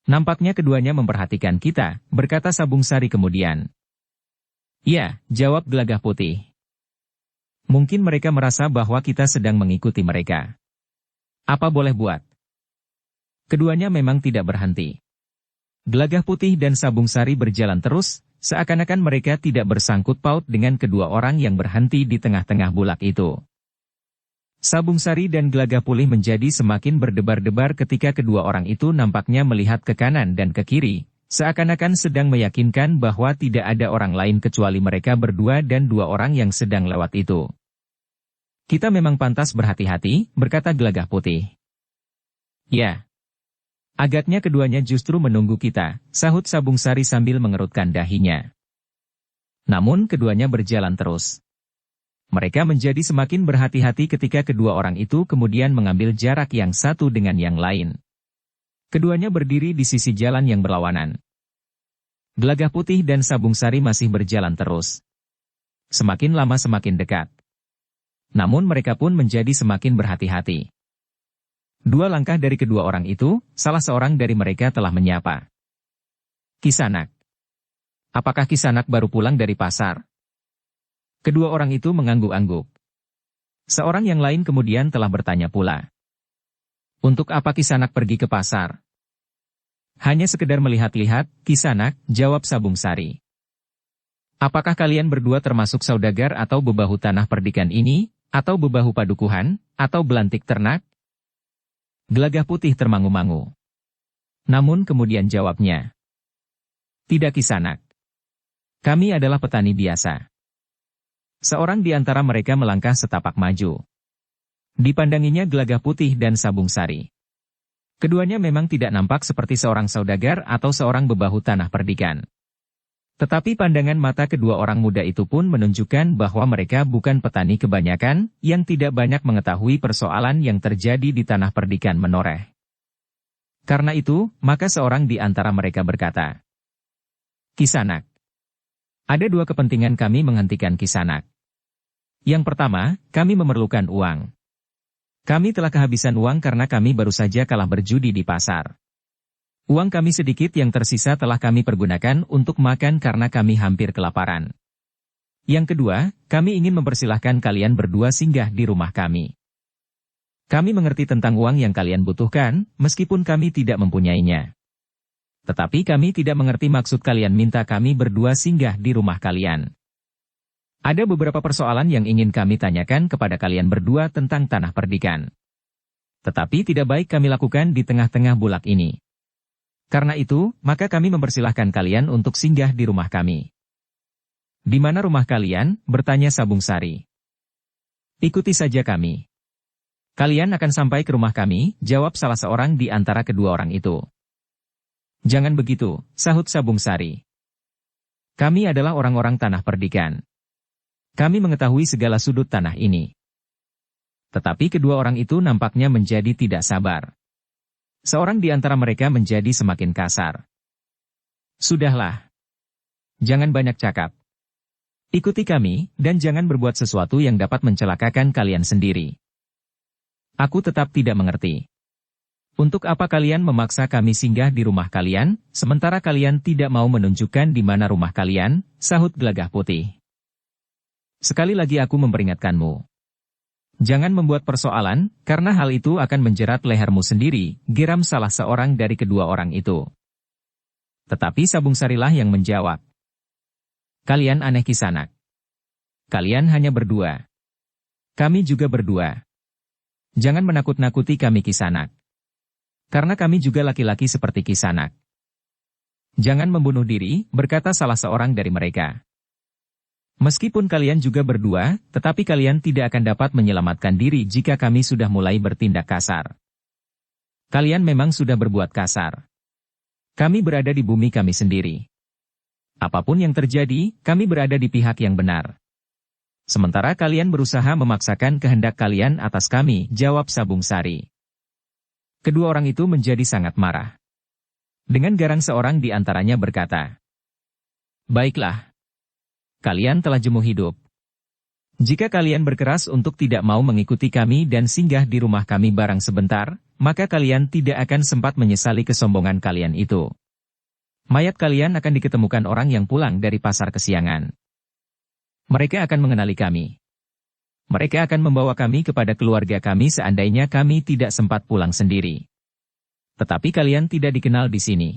Nampaknya keduanya memperhatikan kita, berkata Sabung Sari kemudian. Ya, jawab Gelagah Putih. Mungkin mereka merasa bahwa kita sedang mengikuti mereka. Apa boleh buat? Keduanya memang tidak berhenti. Gelagah Putih dan Sabung Sari berjalan terus, seakan-akan mereka tidak bersangkut paut dengan kedua orang yang berhenti di tengah-tengah bulak itu. Sabung Sari dan Gelagah Putih menjadi semakin berdebar-debar ketika kedua orang itu nampaknya melihat ke kanan dan ke kiri, seakan-akan sedang meyakinkan bahwa tidak ada orang lain kecuali mereka berdua dan dua orang yang sedang lewat itu. Kita memang pantas berhati-hati, berkata Gelagah Putih. Ya. Agaknya keduanya justru menunggu kita, sahut Sabung Sari sambil mengerutkan dahinya. Namun keduanya berjalan terus. Mereka menjadi semakin berhati-hati ketika kedua orang itu kemudian mengambil jarak yang satu dengan yang lain. Keduanya berdiri di sisi jalan yang berlawanan. Gelagah Putih dan Sabung Sari masih berjalan terus. Semakin lama semakin dekat. Namun mereka pun menjadi semakin berhati-hati. 2 langkah dari kedua orang itu, salah seorang dari mereka telah menyapa. Kisanak. Apakah Kisanak baru pulang dari pasar? Kedua orang itu mengangguk-angguk. Seorang yang lain kemudian telah bertanya pula. Untuk apa Kisanak pergi ke pasar? Hanya sekedar melihat-lihat, Kisanak, jawab Sabung Sari. Apakah kalian berdua termasuk saudagar atau bebahu tanah perdikan ini, atau bebahu padukuhan, atau belantik ternak? Gelagah Putih termangu-mangu. Namun kemudian jawabnya. Tidak Kisanak. Kami adalah petani biasa. Seorang di antara mereka melangkah setapak maju. Dipandanginya Gelagah Putih dan Sabung Sari. Keduanya memang tidak nampak seperti seorang saudagar atau seorang bebahu tanah perdikan. Tetapi pandangan mata kedua orang muda itu pun menunjukkan bahwa mereka bukan petani kebanyakan, yang tidak banyak mengetahui persoalan yang terjadi di tanah perdikan menoreh. Karena itu, maka seorang di antara mereka berkata, Kisanak. Ada 2 kepentingan kami menghentikan Kisanak. Yang pertama, kami memerlukan uang. Kami telah kehabisan uang karena kami baru saja kalah berjudi di pasar. Uang kami sedikit yang tersisa telah kami pergunakan untuk makan karena kami hampir kelaparan. Yang kedua, kami ingin mempersilahkan kalian berdua singgah di rumah kami. Kami mengerti tentang uang yang kalian butuhkan, meskipun kami tidak mempunyainya. Tetapi kami tidak mengerti maksud kalian minta kami berdua singgah di rumah kalian. Ada beberapa persoalan yang ingin kami tanyakan kepada kalian berdua tentang tanah perdikan. Tetapi tidak baik kami lakukan di tengah-tengah bulak ini. Karena itu, maka kami mempersilahkan kalian untuk singgah di rumah kami. Di mana rumah kalian? Bertanya Sabung Sari. Ikuti saja kami. Kalian akan sampai ke rumah kami, jawab salah seorang di antara kedua orang itu. Jangan begitu, sahut Sabung Sari. Kami adalah orang-orang tanah perdikan. Kami mengetahui segala sudut tanah ini. Tetapi kedua orang itu nampaknya menjadi tidak sabar. Seorang di antara mereka menjadi semakin kasar. Sudahlah. Jangan banyak cakap. Ikuti kami, dan jangan berbuat sesuatu yang dapat mencelakakan kalian sendiri. Aku tetap tidak mengerti. Untuk apa kalian memaksa kami singgah di rumah kalian, sementara kalian tidak mau menunjukkan di mana rumah kalian, sahut Gelagah Putih. Sekali lagi aku memperingatkanmu. Jangan membuat persoalan, karena hal itu akan menjerat lehermu sendiri, geram salah seorang dari kedua orang itu. Tetapi Sabung Sarilah yang menjawab. Kalian aneh Kisanak. Kalian hanya berdua. Kami juga berdua. Jangan menakut-nakuti kami Kisanak. Karena kami juga laki-laki seperti Kisanak. Jangan membunuh diri, berkata salah seorang dari mereka. Meskipun kalian juga berdua, tetapi kalian tidak akan dapat menyelamatkan diri jika kami sudah mulai bertindak kasar. Kalian memang sudah berbuat kasar. Kami berada di bumi kami sendiri. Apapun yang terjadi, kami berada di pihak yang benar. Sementara kalian berusaha memaksakan kehendak kalian atas kami, jawab Sabung Sari. Kedua orang itu menjadi sangat marah. Dengan garang seorang di antaranya berkata, Baiklah. Kalian telah jemu hidup. Jika kalian berkeras untuk tidak mau mengikuti kami dan singgah di rumah kami barang sebentar, maka kalian tidak akan sempat menyesali kesombongan kalian itu. Mayat kalian akan diketemukan orang yang pulang dari pasar kesiangan. Mereka akan mengenali kami. Mereka akan membawa kami kepada keluarga kami seandainya kami tidak sempat pulang sendiri. Tetapi kalian tidak dikenal di sini.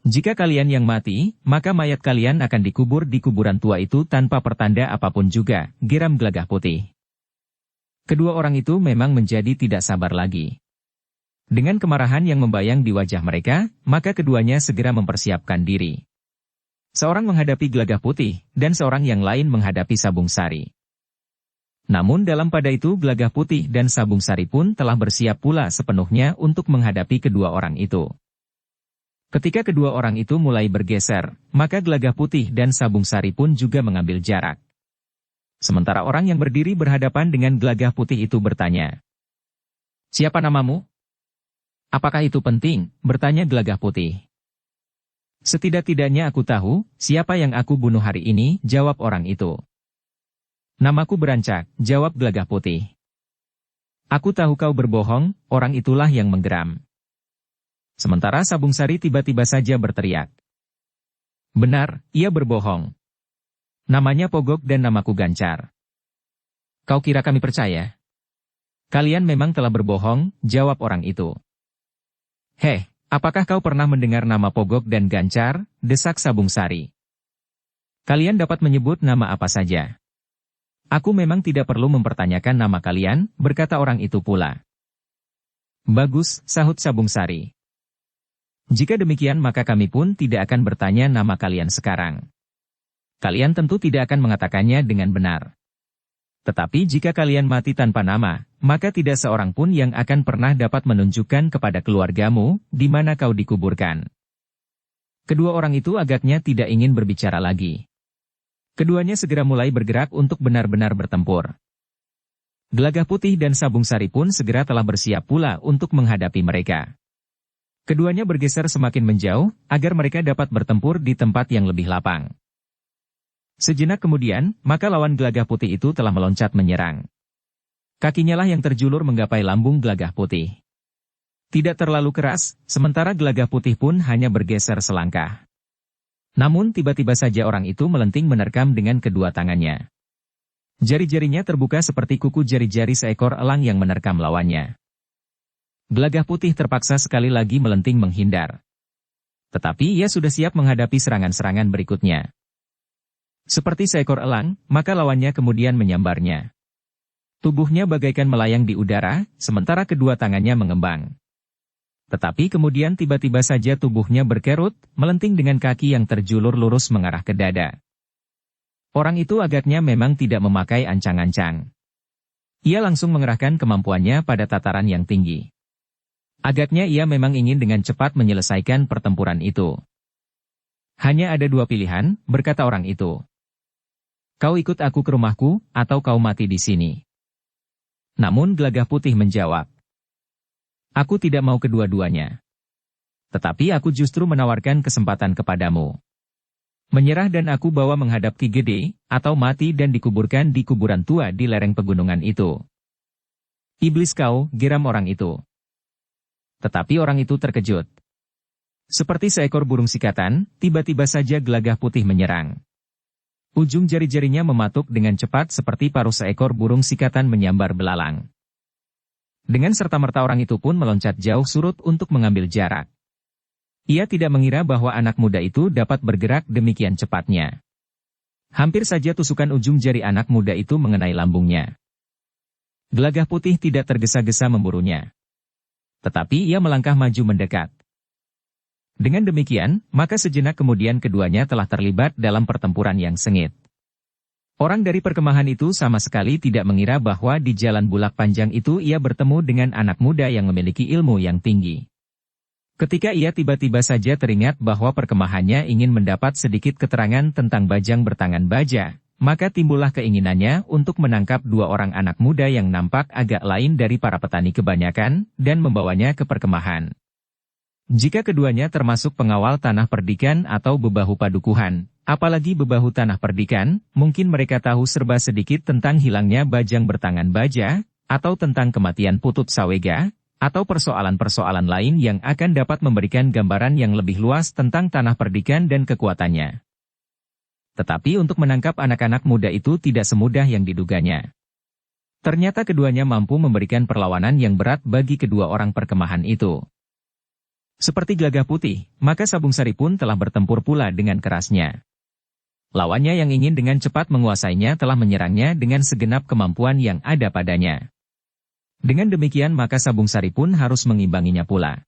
Jika kalian yang mati, maka mayat kalian akan dikubur di kuburan tua itu tanpa pertanda apapun juga, geram Gelagah Putih. Kedua orang itu memang menjadi tidak sabar lagi. Dengan kemarahan yang membayang di wajah mereka, maka keduanya segera mempersiapkan diri. Seorang menghadapi Gelagah Putih, dan seorang yang lain menghadapi Sabung Sari. Namun dalam pada itu Gelagah Putih dan Sabung Sari pun telah bersiap pula sepenuhnya untuk menghadapi kedua orang itu. Ketika kedua orang itu mulai bergeser, maka Gelagah Putih dan Sabung Sari pun juga mengambil jarak. Sementara orang yang berdiri berhadapan dengan Gelagah Putih itu bertanya, "Siapa namamu?" "Apakah itu penting?" bertanya Gelagah Putih. "Setidak-tidaknya aku tahu, siapa yang aku bunuh hari ini," jawab orang itu. "Namaku Berancak," jawab Gelagah Putih. "Aku tahu kau berbohong," orang itulah yang menggeram. Sementara Sabung Sari tiba-tiba saja berteriak, "Benar, ia berbohong. Namanya Pogok dan namaku Gancar." "Kau kira kami percaya?" "Kalian memang telah berbohong," jawab orang itu. "Heh, apakah kau pernah mendengar nama Pogok dan Gancar?" desak Sabung Sari. "Kalian dapat menyebut nama apa saja. Aku memang tidak perlu mempertanyakan nama kalian," berkata orang itu pula. "Bagus," sahut Sabung Sari. "Jika demikian maka kami pun tidak akan bertanya nama kalian sekarang. Kalian tentu tidak akan mengatakannya dengan benar. Tetapi jika kalian mati tanpa nama, maka tidak seorang pun yang akan pernah dapat menunjukkan kepada keluargamu, di mana kau dikuburkan." Kedua orang itu agaknya tidak ingin berbicara lagi. Keduanya segera mulai bergerak untuk benar-benar bertempur. Gelagah Putih dan Sabung Sari pun segera telah bersiap pula untuk menghadapi mereka. Keduanya bergeser semakin menjauh, agar mereka dapat bertempur di tempat yang lebih lapang. Sejenak kemudian, maka lawan Gelagah Putih itu telah meloncat menyerang. Kakinya lah yang terjulur menggapai lambung Gelagah Putih. Tidak terlalu keras, sementara Gelagah Putih pun hanya bergeser selangkah. Namun tiba-tiba saja orang itu melenting menerkam dengan kedua tangannya. Jari-jarinya terbuka seperti kuku jari-jari seekor elang yang menerkam lawannya. Gelagah Putih terpaksa sekali lagi melenting menghindar. Tetapi ia sudah siap menghadapi serangan-serangan berikutnya. Seperti seekor elang, maka lawannya kemudian menyambarnya. Tubuhnya bagaikan melayang di udara, sementara kedua tangannya mengembang. Tetapi kemudian tiba-tiba saja tubuhnya berkerut, melenting dengan kaki yang terjulur lurus mengarah ke dada. Orang itu agaknya memang tidak memakai ancang-ancang. Ia langsung mengerahkan kemampuannya pada tataran yang tinggi. Agaknya ia memang ingin dengan cepat menyelesaikan pertempuran itu. "Hanya ada dua pilihan," berkata orang itu. "Kau ikut aku ke rumahku, atau kau mati di sini." Namun Gelagah Putih menjawab, "Aku tidak mau kedua-duanya. Tetapi aku justru menawarkan kesempatan kepadamu. Menyerah dan aku bawa menghadap Ki Gede, atau mati dan dikuburkan di kuburan tua di lereng pegunungan itu." "Iblis kau," geram orang itu. Tetapi orang itu terkejut. Seperti seekor burung sikatan, tiba-tiba saja Gelagah Putih menyerang. Ujung jari-jarinya mematuk dengan cepat seperti paruh seekor burung sikatan menyambar belalang. Dengan serta-merta orang itu pun meloncat jauh surut untuk mengambil jarak. Ia tidak mengira bahwa anak muda itu dapat bergerak demikian cepatnya. Hampir saja tusukan ujung jari anak muda itu mengenai lambungnya. Gelagah Putih tidak tergesa-gesa memburunya. Tetapi ia melangkah maju mendekat. Dengan demikian, maka sejenak kemudian keduanya telah terlibat dalam pertempuran yang sengit. Orang dari perkemahan itu sama sekali tidak mengira bahwa di jalan bulak panjang itu ia bertemu dengan anak muda yang memiliki ilmu yang tinggi. Ketika ia tiba-tiba saja teringat bahwa perkemahannya ingin mendapat sedikit keterangan tentang bajang bertangan baja, maka timbullah keinginannya untuk menangkap dua orang anak muda yang nampak agak lain dari para petani kebanyakan, dan membawanya ke perkemahan. Jika keduanya termasuk pengawal tanah perdikan atau bebahu padukuhan, apalagi bebahu tanah perdikan, mungkin mereka tahu serba sedikit tentang hilangnya bajang bertangan baja, atau tentang kematian Putut Sawega, atau persoalan-persoalan lain yang akan dapat memberikan gambaran yang lebih luas tentang tanah perdikan dan kekuatannya. Tetapi untuk menangkap anak-anak muda itu tidak semudah yang diduganya. Ternyata keduanya mampu memberikan perlawanan yang berat bagi kedua orang perkemahan itu. Seperti Gelagah Putih, maka Sabung Sari pun telah bertempur pula dengan kerasnya. Lawannya yang ingin dengan cepat menguasainya telah menyerangnya dengan segenap kemampuan yang ada padanya. Dengan demikian maka Sabung Sari pun harus mengimbanginya pula.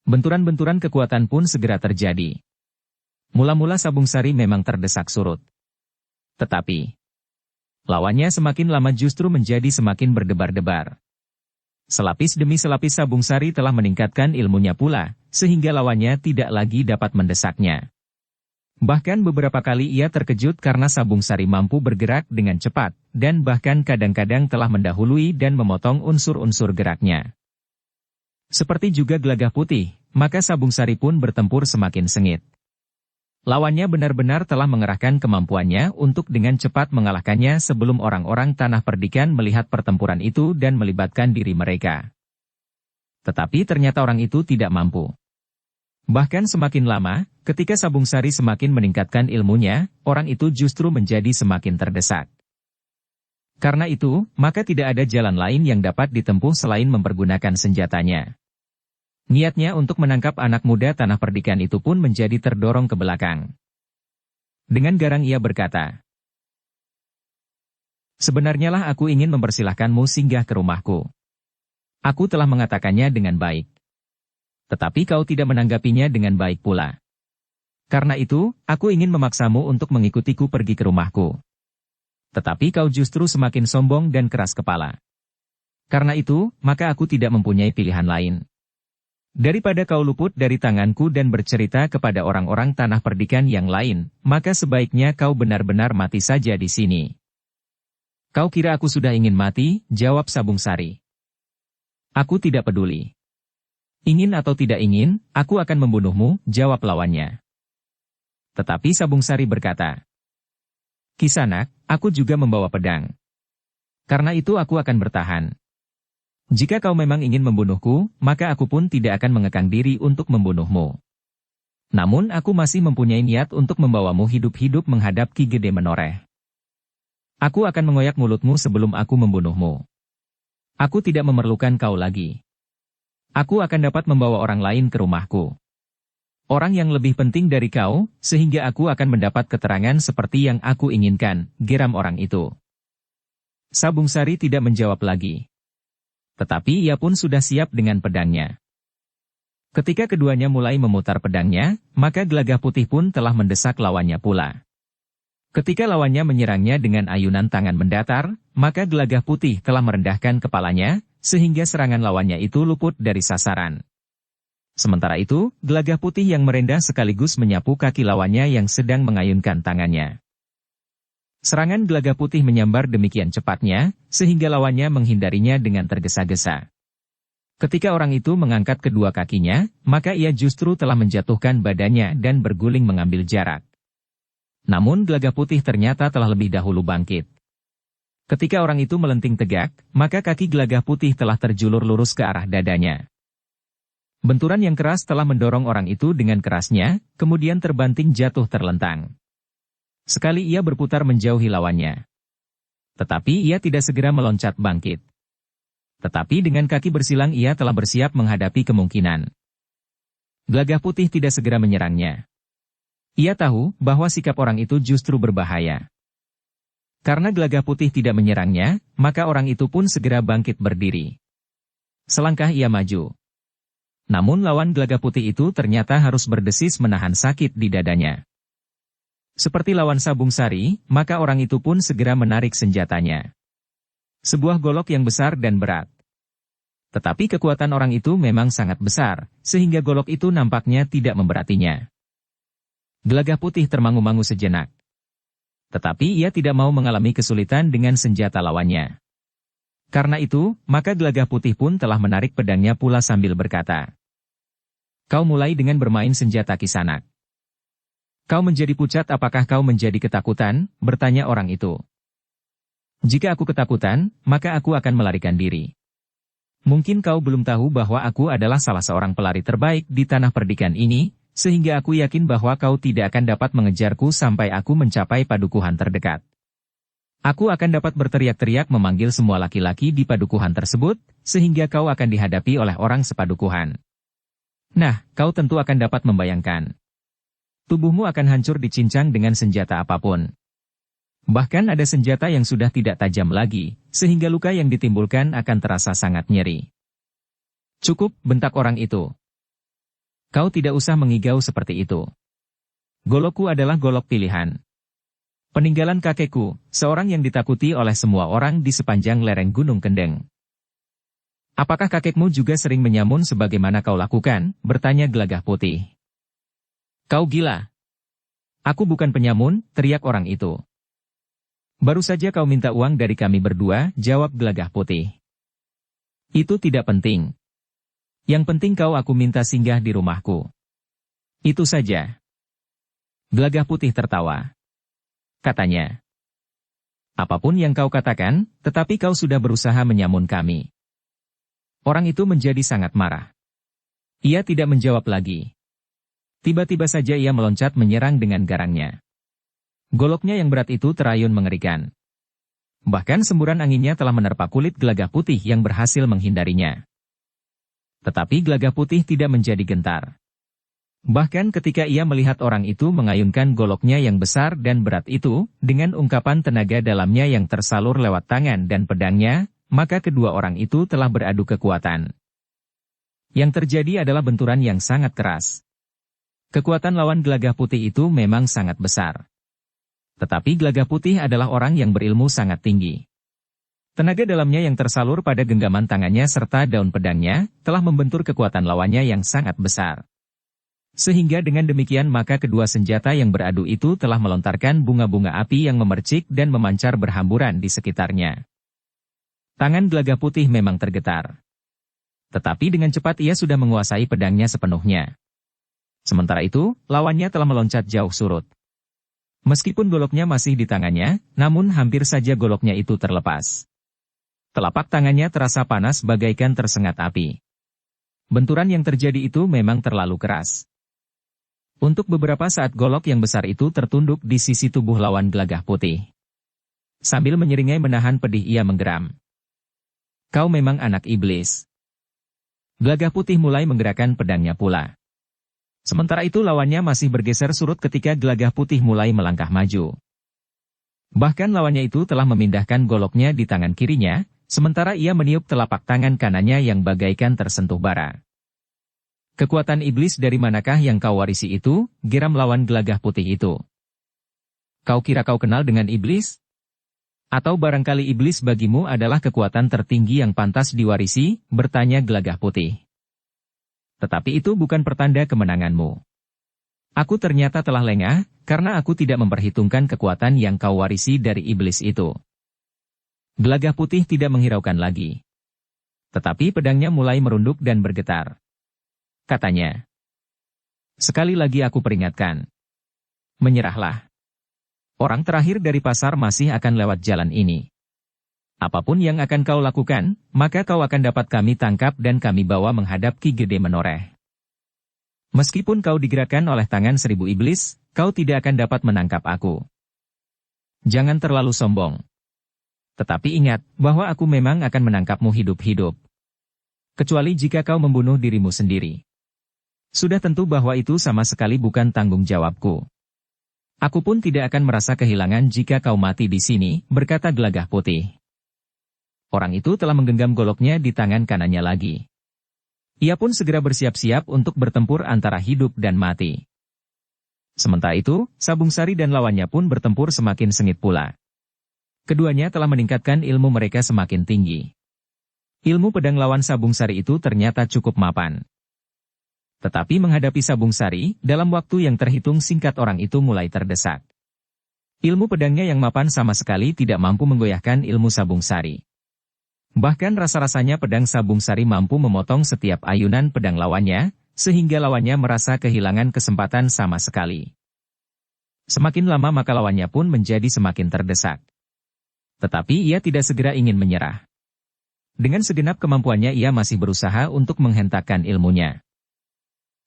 Benturan-benturan kekuatan pun segera terjadi. Mula-mula Sabung Sari memang terdesak surut. Tetapi, lawannya semakin lama justru menjadi semakin berdebar-debar. Selapis demi selapis Sabung Sari telah meningkatkan ilmunya pula, sehingga lawannya tidak lagi dapat mendesaknya. Bahkan beberapa kali ia terkejut karena Sabung Sari mampu bergerak dengan cepat, dan bahkan kadang-kadang telah mendahului dan memotong unsur-unsur geraknya. Seperti juga Gelagah Putih, maka Sabung Sari pun bertempur semakin sengit. Lawannya benar-benar telah mengerahkan kemampuannya untuk dengan cepat mengalahkannya sebelum orang-orang Tanah Perdikan melihat pertempuran itu dan melibatkan diri mereka. Tetapi ternyata orang itu tidak mampu. Bahkan semakin lama, ketika Sabung Sari semakin meningkatkan ilmunya, orang itu justru menjadi semakin terdesak. Karena itu, maka tidak ada jalan lain yang dapat ditempuh selain mempergunakan senjatanya. Niatnya untuk menangkap anak muda Tanah Perdikan itu pun menjadi terdorong ke belakang. Dengan garang ia berkata, "Sebenarnya lah aku ingin mempersilahkanmu singgah ke rumahku. Aku telah mengatakannya dengan baik. Tetapi kau tidak menanggapinya dengan baik pula. Karena itu, aku ingin memaksamu untuk mengikutiku pergi ke rumahku. Tetapi kau justru semakin sombong dan keras kepala. Karena itu, maka aku tidak mempunyai pilihan lain. Daripada kau luput dari tanganku dan bercerita kepada orang-orang Tanah Perdikan yang lain, maka sebaiknya kau benar-benar mati saja di sini." "Kau kira aku sudah ingin mati?" jawab Sabung Sari. "Aku tidak peduli. Ingin atau tidak ingin, aku akan membunuhmu," jawab lawannya. Tetapi Sabung Sari berkata, "Kisanak, aku juga membawa pedang. Karena itu aku akan bertahan. Jika kau memang ingin membunuhku, maka aku pun tidak akan mengekang diri untuk membunuhmu. Namun aku masih mempunyai niat untuk membawamu hidup-hidup menghadap Ki Gede Menoreh. Aku akan mengoyak mulutmu sebelum aku membunuhmu. Aku tidak memerlukan kau lagi. Aku akan dapat membawa orang lain ke rumahku. Orang yang lebih penting dari kau, sehingga aku akan mendapat keterangan seperti yang aku inginkan," geram orang itu. Sabung Sari tidak menjawab lagi. Tetapi ia pun sudah siap dengan pedangnya. Ketika keduanya mulai memutar pedangnya, maka Gelagah Putih pun telah mendesak lawannya pula. Ketika lawannya menyerangnya dengan ayunan tangan mendatar, maka Gelagah Putih telah merendahkan kepalanya, sehingga serangan lawannya itu luput dari sasaran. Sementara itu, Gelagah Putih yang merendah sekaligus menyapu kaki lawannya yang sedang mengayunkan tangannya. Serangan Gelagah Putih menyambar demikian cepatnya, sehingga lawannya menghindarinya dengan tergesa-gesa. Ketika orang itu mengangkat kedua kakinya, maka ia justru telah menjatuhkan badannya dan berguling mengambil jarak. Namun Gelagah Putih ternyata telah lebih dahulu bangkit. Ketika orang itu melenting tegak, maka kaki Gelagah Putih telah terjulur lurus ke arah dadanya. Benturan yang keras telah mendorong orang itu dengan kerasnya, kemudian terbanting jatuh terlentang. Sekali ia berputar menjauhi lawannya. Tetapi ia tidak segera meloncat bangkit. Tetapi dengan kaki bersilang ia telah bersiap menghadapi kemungkinan. Gelagah Putih tidak segera menyerangnya. Ia tahu bahwa sikap orang itu justru berbahaya. Karena Gelagah Putih tidak menyerangnya, maka orang itu pun segera bangkit berdiri. Selangkah ia maju. Namun lawan Gelagah Putih itu ternyata harus berdesis menahan sakit di dadanya. Seperti lawan Sabung Sari, maka orang itu pun segera menarik senjatanya. Sebuah golok yang besar dan berat. Tetapi kekuatan orang itu memang sangat besar, sehingga golok itu nampaknya tidak memberatinya. Gelagah Putih termangu-mangu sejenak. Tetapi ia tidak mau mengalami kesulitan dengan senjata lawannya. Karena itu, maka Gelagah Putih pun telah menarik pedangnya pula sambil berkata, "Kau mulai dengan bermain senjata Kisanak. Kau menjadi pucat, apakah kau menjadi ketakutan?" bertanya orang itu. "Jika aku ketakutan, maka aku akan melarikan diri. Mungkin kau belum tahu bahwa aku adalah salah seorang pelari terbaik di Tanah Perdikan ini, sehingga aku yakin bahwa kau tidak akan dapat mengejarku sampai aku mencapai padukuhan terdekat. Aku akan dapat berteriak-teriak memanggil semua laki-laki di padukuhan tersebut, sehingga kau akan dihadapi oleh orang sepadukuhan. Nah, kau tentu akan dapat membayangkan. Tubuhmu akan hancur dicincang dengan senjata apapun. Bahkan ada senjata yang sudah tidak tajam lagi, sehingga luka yang ditimbulkan akan terasa sangat nyeri. Cukup, bentak orang itu. Kau tidak usah mengigau seperti itu. Golokku adalah golok pilihan. Peninggalan kakekku, seorang yang ditakuti oleh semua orang di sepanjang lereng Gunung Kendeng. Apakah kakekmu juga sering menyamun sebagaimana kau lakukan? Bertanya Gelagah Putih. Kau gila. Aku bukan penyamun, teriak orang itu. Baru saja kau minta uang dari kami berdua, jawab Gelagah Putih. Itu tidak penting. Yang penting aku minta singgah di rumahku. Itu saja. Gelagah Putih tertawa. Katanya. Apapun yang kau katakan, tetapi kau sudah berusaha menyamun kami. Orang itu menjadi sangat marah. Ia tidak menjawab lagi. Tiba-tiba saja ia meloncat menyerang dengan garangnya. Goloknya yang berat itu terayun mengerikan. Bahkan semburan anginnya telah menerpa kulit Gelagah Putih yang berhasil menghindarinya. Tetapi Gelagah Putih tidak menjadi gentar. Bahkan ketika ia melihat orang itu mengayunkan goloknya yang besar dan berat itu, dengan ungkapan tenaga dalamnya yang tersalur lewat tangan dan pedangnya, maka kedua orang itu telah beradu kekuatan. Yang terjadi adalah benturan yang sangat keras. Kekuatan lawan Gelagah Putih itu memang sangat besar. Tetapi Gelagah Putih adalah orang yang berilmu sangat tinggi. Tenaga dalamnya yang tersalur pada genggaman tangannya serta daun pedangnya, telah membentur kekuatan lawannya yang sangat besar. Sehingga dengan demikian maka kedua senjata yang beradu itu telah melontarkan bunga-bunga api yang memercik dan memancar berhamburan di sekitarnya. Tangan Gelagah Putih memang tergetar. Tetapi dengan cepat ia sudah menguasai pedangnya sepenuhnya. Sementara itu, lawannya telah meloncat jauh surut. Meskipun goloknya masih di tangannya, namun hampir saja goloknya itu terlepas. Telapak tangannya terasa panas bagaikan tersengat api. Benturan yang terjadi itu memang terlalu keras. Untuk beberapa saat golok yang besar itu tertunduk di sisi tubuh lawan Gelagah Putih. Sambil menyeringai menahan pedih ia menggeram. Kau memang anak iblis. Gelagah Putih mulai menggerakkan pedangnya pula. Sementara itu lawannya masih bergeser surut ketika Gelagah Putih mulai melangkah maju. Bahkan lawannya itu telah memindahkan goloknya di tangan kirinya, sementara ia meniup telapak tangan kanannya yang bagaikan tersentuh bara. Kekuatan iblis dari manakah yang kau warisi itu? Geram lawan Gelagah Putih itu. Kau kira kau kenal dengan iblis? Atau barangkali iblis bagimu adalah kekuatan tertinggi yang pantas diwarisi? Bertanya Gelagah Putih. Tetapi itu bukan pertanda kemenanganmu. Aku ternyata telah lengah, karena aku tidak memperhitungkan kekuatan yang kau warisi dari iblis itu. Gelagah Putih tidak menghiraukan lagi. Tetapi pedangnya mulai merunduk dan bergetar. Katanya. Sekali lagi aku peringatkan. Menyerahlah. Orang terakhir dari pasar masih akan lewat jalan ini. Apapun yang akan kau lakukan, maka kau akan dapat kami tangkap dan kami bawa menghadap Ki Gede Menoreh. Meskipun kau digerakkan oleh tangan 1000 iblis, kau tidak akan dapat menangkap aku. Jangan terlalu sombong. Tetapi ingat, bahwa aku memang akan menangkapmu hidup-hidup. Kecuali jika kau membunuh dirimu sendiri. Sudah tentu bahwa itu sama sekali bukan tanggung jawabku. Aku pun tidak akan merasa kehilangan jika kau mati di sini, berkata Gelagah Putih. Orang itu telah menggenggam goloknya di tangan kanannya lagi. Ia pun segera bersiap-siap untuk bertempur antara hidup dan mati. Sementara itu, Sabung Sari dan lawannya pun bertempur semakin sengit pula. Keduanya telah meningkatkan ilmu mereka semakin tinggi. Ilmu pedang lawan Sabung Sari itu ternyata cukup mapan. Tetapi menghadapi Sabung Sari, dalam waktu yang terhitung singkat orang itu mulai terdesak. Ilmu pedangnya yang mapan sama sekali tidak mampu menggoyahkan ilmu Sabung Sari. Bahkan rasa-rasanya pedang Sabung Sari mampu memotong setiap ayunan pedang lawannya, sehingga lawannya merasa kehilangan kesempatan sama sekali. Semakin lama maka lawannya pun menjadi semakin terdesak. Tetapi ia tidak segera ingin menyerah. Dengan segenap kemampuannya ia masih berusaha untuk menghentakkan ilmunya.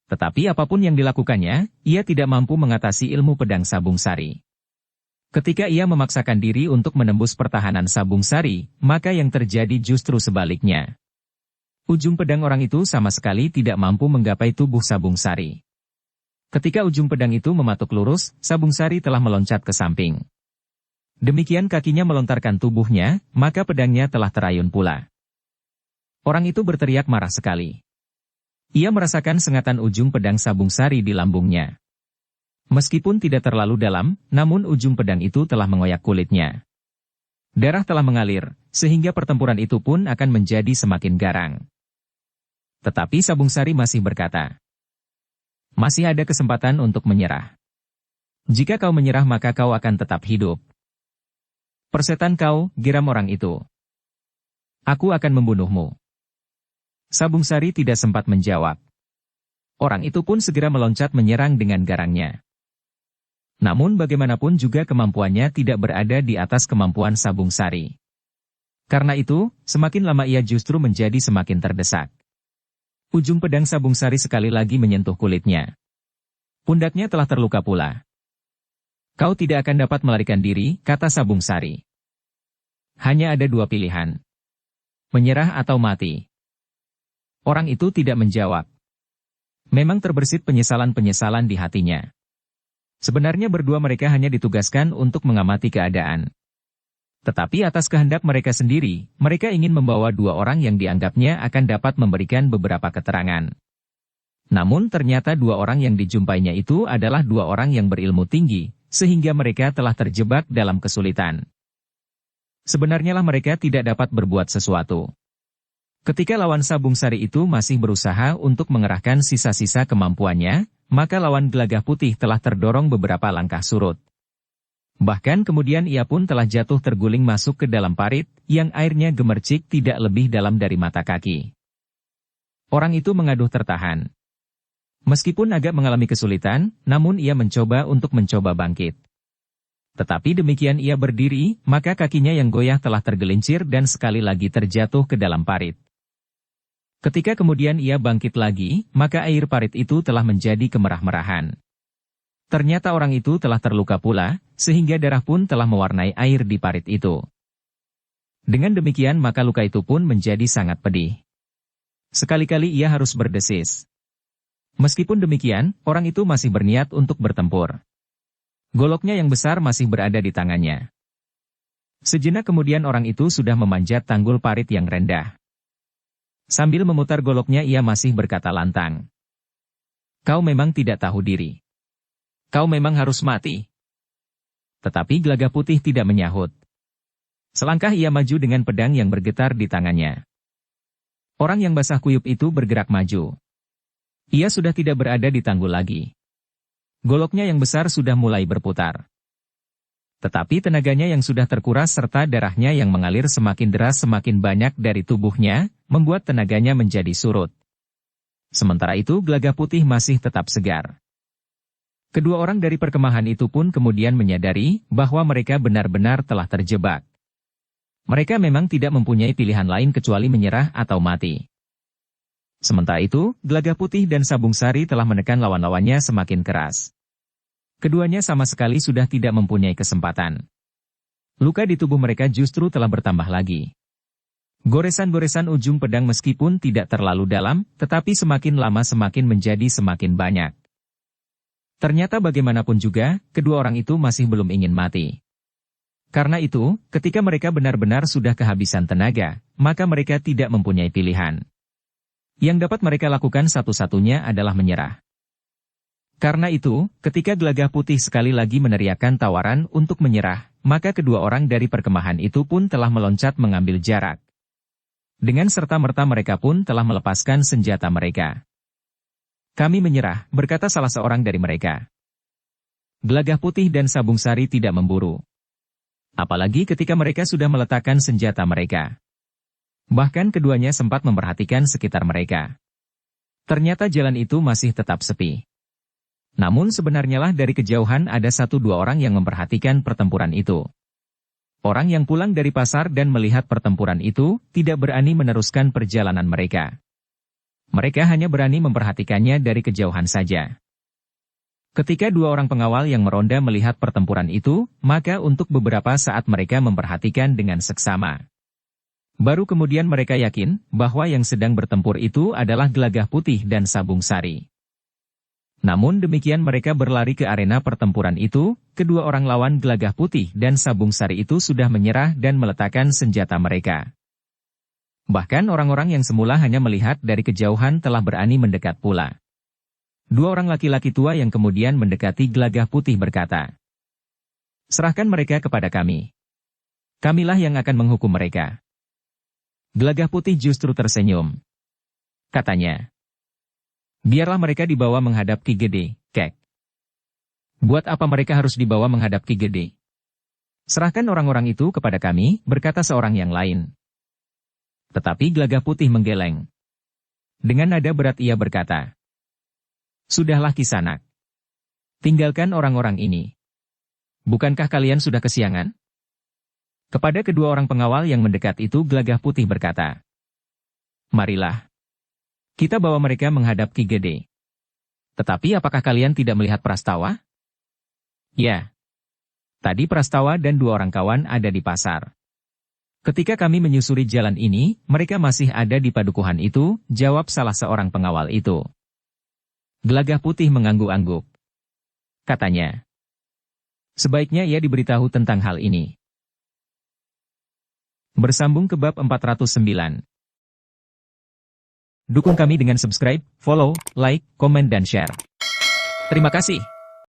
Tetapi apapun yang dilakukannya, ia tidak mampu mengatasi ilmu pedang Sabung Sari. Ketika ia memaksakan diri untuk menembus pertahanan Sabung Sari, maka yang terjadi justru sebaliknya. Ujung pedang orang itu sama sekali tidak mampu menggapai tubuh Sabung Sari. Ketika ujung pedang itu mematuk lurus, Sabung Sari telah meloncat ke samping. Demikian kakinya melontarkan tubuhnya, maka pedangnya telah terayun pula. Orang itu berteriak marah sekali. Ia merasakan sengatan ujung pedang Sabung Sari di lambungnya. Meskipun tidak terlalu dalam, namun ujung pedang itu telah mengoyak kulitnya. Darah telah mengalir, sehingga pertempuran itu pun akan menjadi semakin garang. Tetapi Sabung Sari masih berkata, "Masih ada kesempatan untuk menyerah. Jika kau menyerah maka kau akan tetap hidup." "Persetan kau," geram orang itu. "Aku akan membunuhmu." Sabung Sari tidak sempat menjawab. Orang itu pun segera meloncat menyerang dengan garangnya. Namun bagaimanapun juga kemampuannya tidak berada di atas kemampuan Sabung Sari. Karena itu, semakin lama ia justru menjadi semakin terdesak. Ujung pedang Sabung Sari sekali lagi menyentuh kulitnya. Pundaknya telah terluka pula. "Kau tidak akan dapat melarikan diri," kata Sabung Sari. "Hanya ada dua pilihan. Menyerah atau mati." Orang itu tidak menjawab. Memang terbersit penyesalan-penyesalan di hatinya. Sebenarnya berdua mereka hanya ditugaskan untuk mengamati keadaan. Tetapi atas kehendak mereka sendiri, mereka ingin membawa dua orang yang dianggapnya akan dapat memberikan beberapa keterangan. Namun ternyata dua orang yang dijumpainya itu adalah dua orang yang berilmu tinggi, sehingga mereka telah terjebak dalam kesulitan. Sebenarnya lah mereka tidak dapat berbuat sesuatu. Ketika lawan Sabung Sari itu masih berusaha untuk mengerahkan sisa-sisa kemampuannya, maka lawan Gelagah Putih telah terdorong beberapa langkah surut. Bahkan kemudian ia pun telah jatuh terguling masuk ke dalam parit, yang airnya gemercik tidak lebih dalam dari mata kaki. Orang itu mengaduh tertahan. Meskipun agak mengalami kesulitan, namun ia mencoba bangkit. Tetapi demikian ia berdiri, maka kakinya yang goyah telah tergelincir dan sekali lagi terjatuh ke dalam parit. Ketika kemudian ia bangkit lagi, maka air parit itu telah menjadi kemerah-merahan. Ternyata orang itu telah terluka pula, sehingga darah pun telah mewarnai air di parit itu. Dengan demikian maka luka itu pun menjadi sangat pedih. Sekali-kali ia harus berdesis. Meskipun demikian, orang itu masih berniat untuk bertempur. Goloknya yang besar masih berada di tangannya. Sejenak kemudian orang itu sudah memanjat tanggul parit yang rendah. Sambil memutar goloknya ia masih berkata lantang. "Kau memang tidak tahu diri. Kau memang harus mati." Tetapi Gelagah Putih tidak menyahut. Selangkah ia maju dengan pedang yang bergetar di tangannya. Orang yang basah kuyup itu bergerak maju. Ia sudah tidak berada di tanggul lagi. Goloknya yang besar sudah mulai berputar. Tetapi tenaganya yang sudah terkuras serta darahnya yang mengalir semakin deras semakin banyak dari tubuhnya, membuat tenaganya menjadi surut. Sementara itu Gelagah Putih masih tetap segar. Kedua orang dari perkemahan itu pun kemudian menyadari bahwa mereka benar-benar telah terjebak. Mereka memang tidak mempunyai pilihan lain kecuali menyerah atau mati. Sementara itu, Gelagah Putih dan Sabung Sari telah menekan lawan-lawannya semakin keras. Keduanya sama sekali sudah tidak mempunyai kesempatan. Luka di tubuh mereka justru telah bertambah lagi. Goresan-goresan ujung pedang meskipun tidak terlalu dalam, tetapi semakin lama semakin menjadi semakin banyak. Ternyata bagaimanapun juga, kedua orang itu masih belum ingin mati. Karena itu, ketika mereka benar-benar sudah kehabisan tenaga, maka mereka tidak mempunyai pilihan. Yang dapat mereka lakukan satu-satunya adalah menyerah. Karena itu, ketika Gelagah Putih sekali lagi meneriakkan tawaran untuk menyerah, maka kedua orang dari perkemahan itu pun telah meloncat mengambil jarak. Dengan serta-merta mereka pun telah melepaskan senjata mereka. "Kami menyerah," berkata salah seorang dari mereka. Gelagah Putih dan Sabung Sari tidak memburu. Apalagi ketika mereka sudah meletakkan senjata mereka. Bahkan keduanya sempat memperhatikan sekitar mereka. Ternyata jalan itu masih tetap sepi. Namun sebenarnya lah dari kejauhan ada 1-2 orang yang memperhatikan pertempuran itu. Orang yang pulang dari pasar dan melihat pertempuran itu, tidak berani meneruskan perjalanan mereka. Mereka hanya berani memperhatikannya dari kejauhan saja. Ketika dua orang pengawal yang meronda melihat pertempuran itu, maka untuk beberapa saat mereka memperhatikan dengan seksama. Baru kemudian mereka yakin bahwa yang sedang bertempur itu adalah Gelagah Putih dan Sabung Sari. Namun demikian mereka berlari ke arena pertempuran itu, kedua orang lawan Gelagah Putih dan Sabung Sari itu sudah menyerah dan meletakkan senjata mereka. Bahkan orang-orang yang semula hanya melihat dari kejauhan telah berani mendekat pula. Dua orang laki-laki tua yang kemudian mendekati Gelagah Putih berkata, "Serahkan mereka kepada kami. Kamilah yang akan menghukum mereka." Gelagah Putih justru tersenyum. Katanya, "Biarlah mereka dibawa menghadap Ki Gede, Kek." "Buat apa mereka harus dibawa menghadap Ki Gede? Serahkan orang-orang itu kepada kami," berkata seorang yang lain. Tetapi Gelagah Putih menggeleng. Dengan nada berat ia berkata, "Sudahlah Kisanak. Tinggalkan orang-orang ini. Bukankah kalian sudah kesiangan?" Kepada kedua orang pengawal yang mendekat itu Gelagah Putih berkata, "Marilah. Kita bawa mereka menghadap Ki Gede. Tetapi apakah kalian tidak melihat Prastawa?" "Ya. Tadi Prastawa dan dua orang kawan ada di pasar. Ketika kami menyusuri jalan ini, mereka masih ada di padukuhan itu," jawab salah seorang pengawal itu. Gelagah Putih mengangguk-angguk. Katanya, "Sebaiknya ia diberitahu tentang hal ini." Bersambung ke bab 409. Dukung kami dengan subscribe, follow, like, komen dan share. Terima kasih.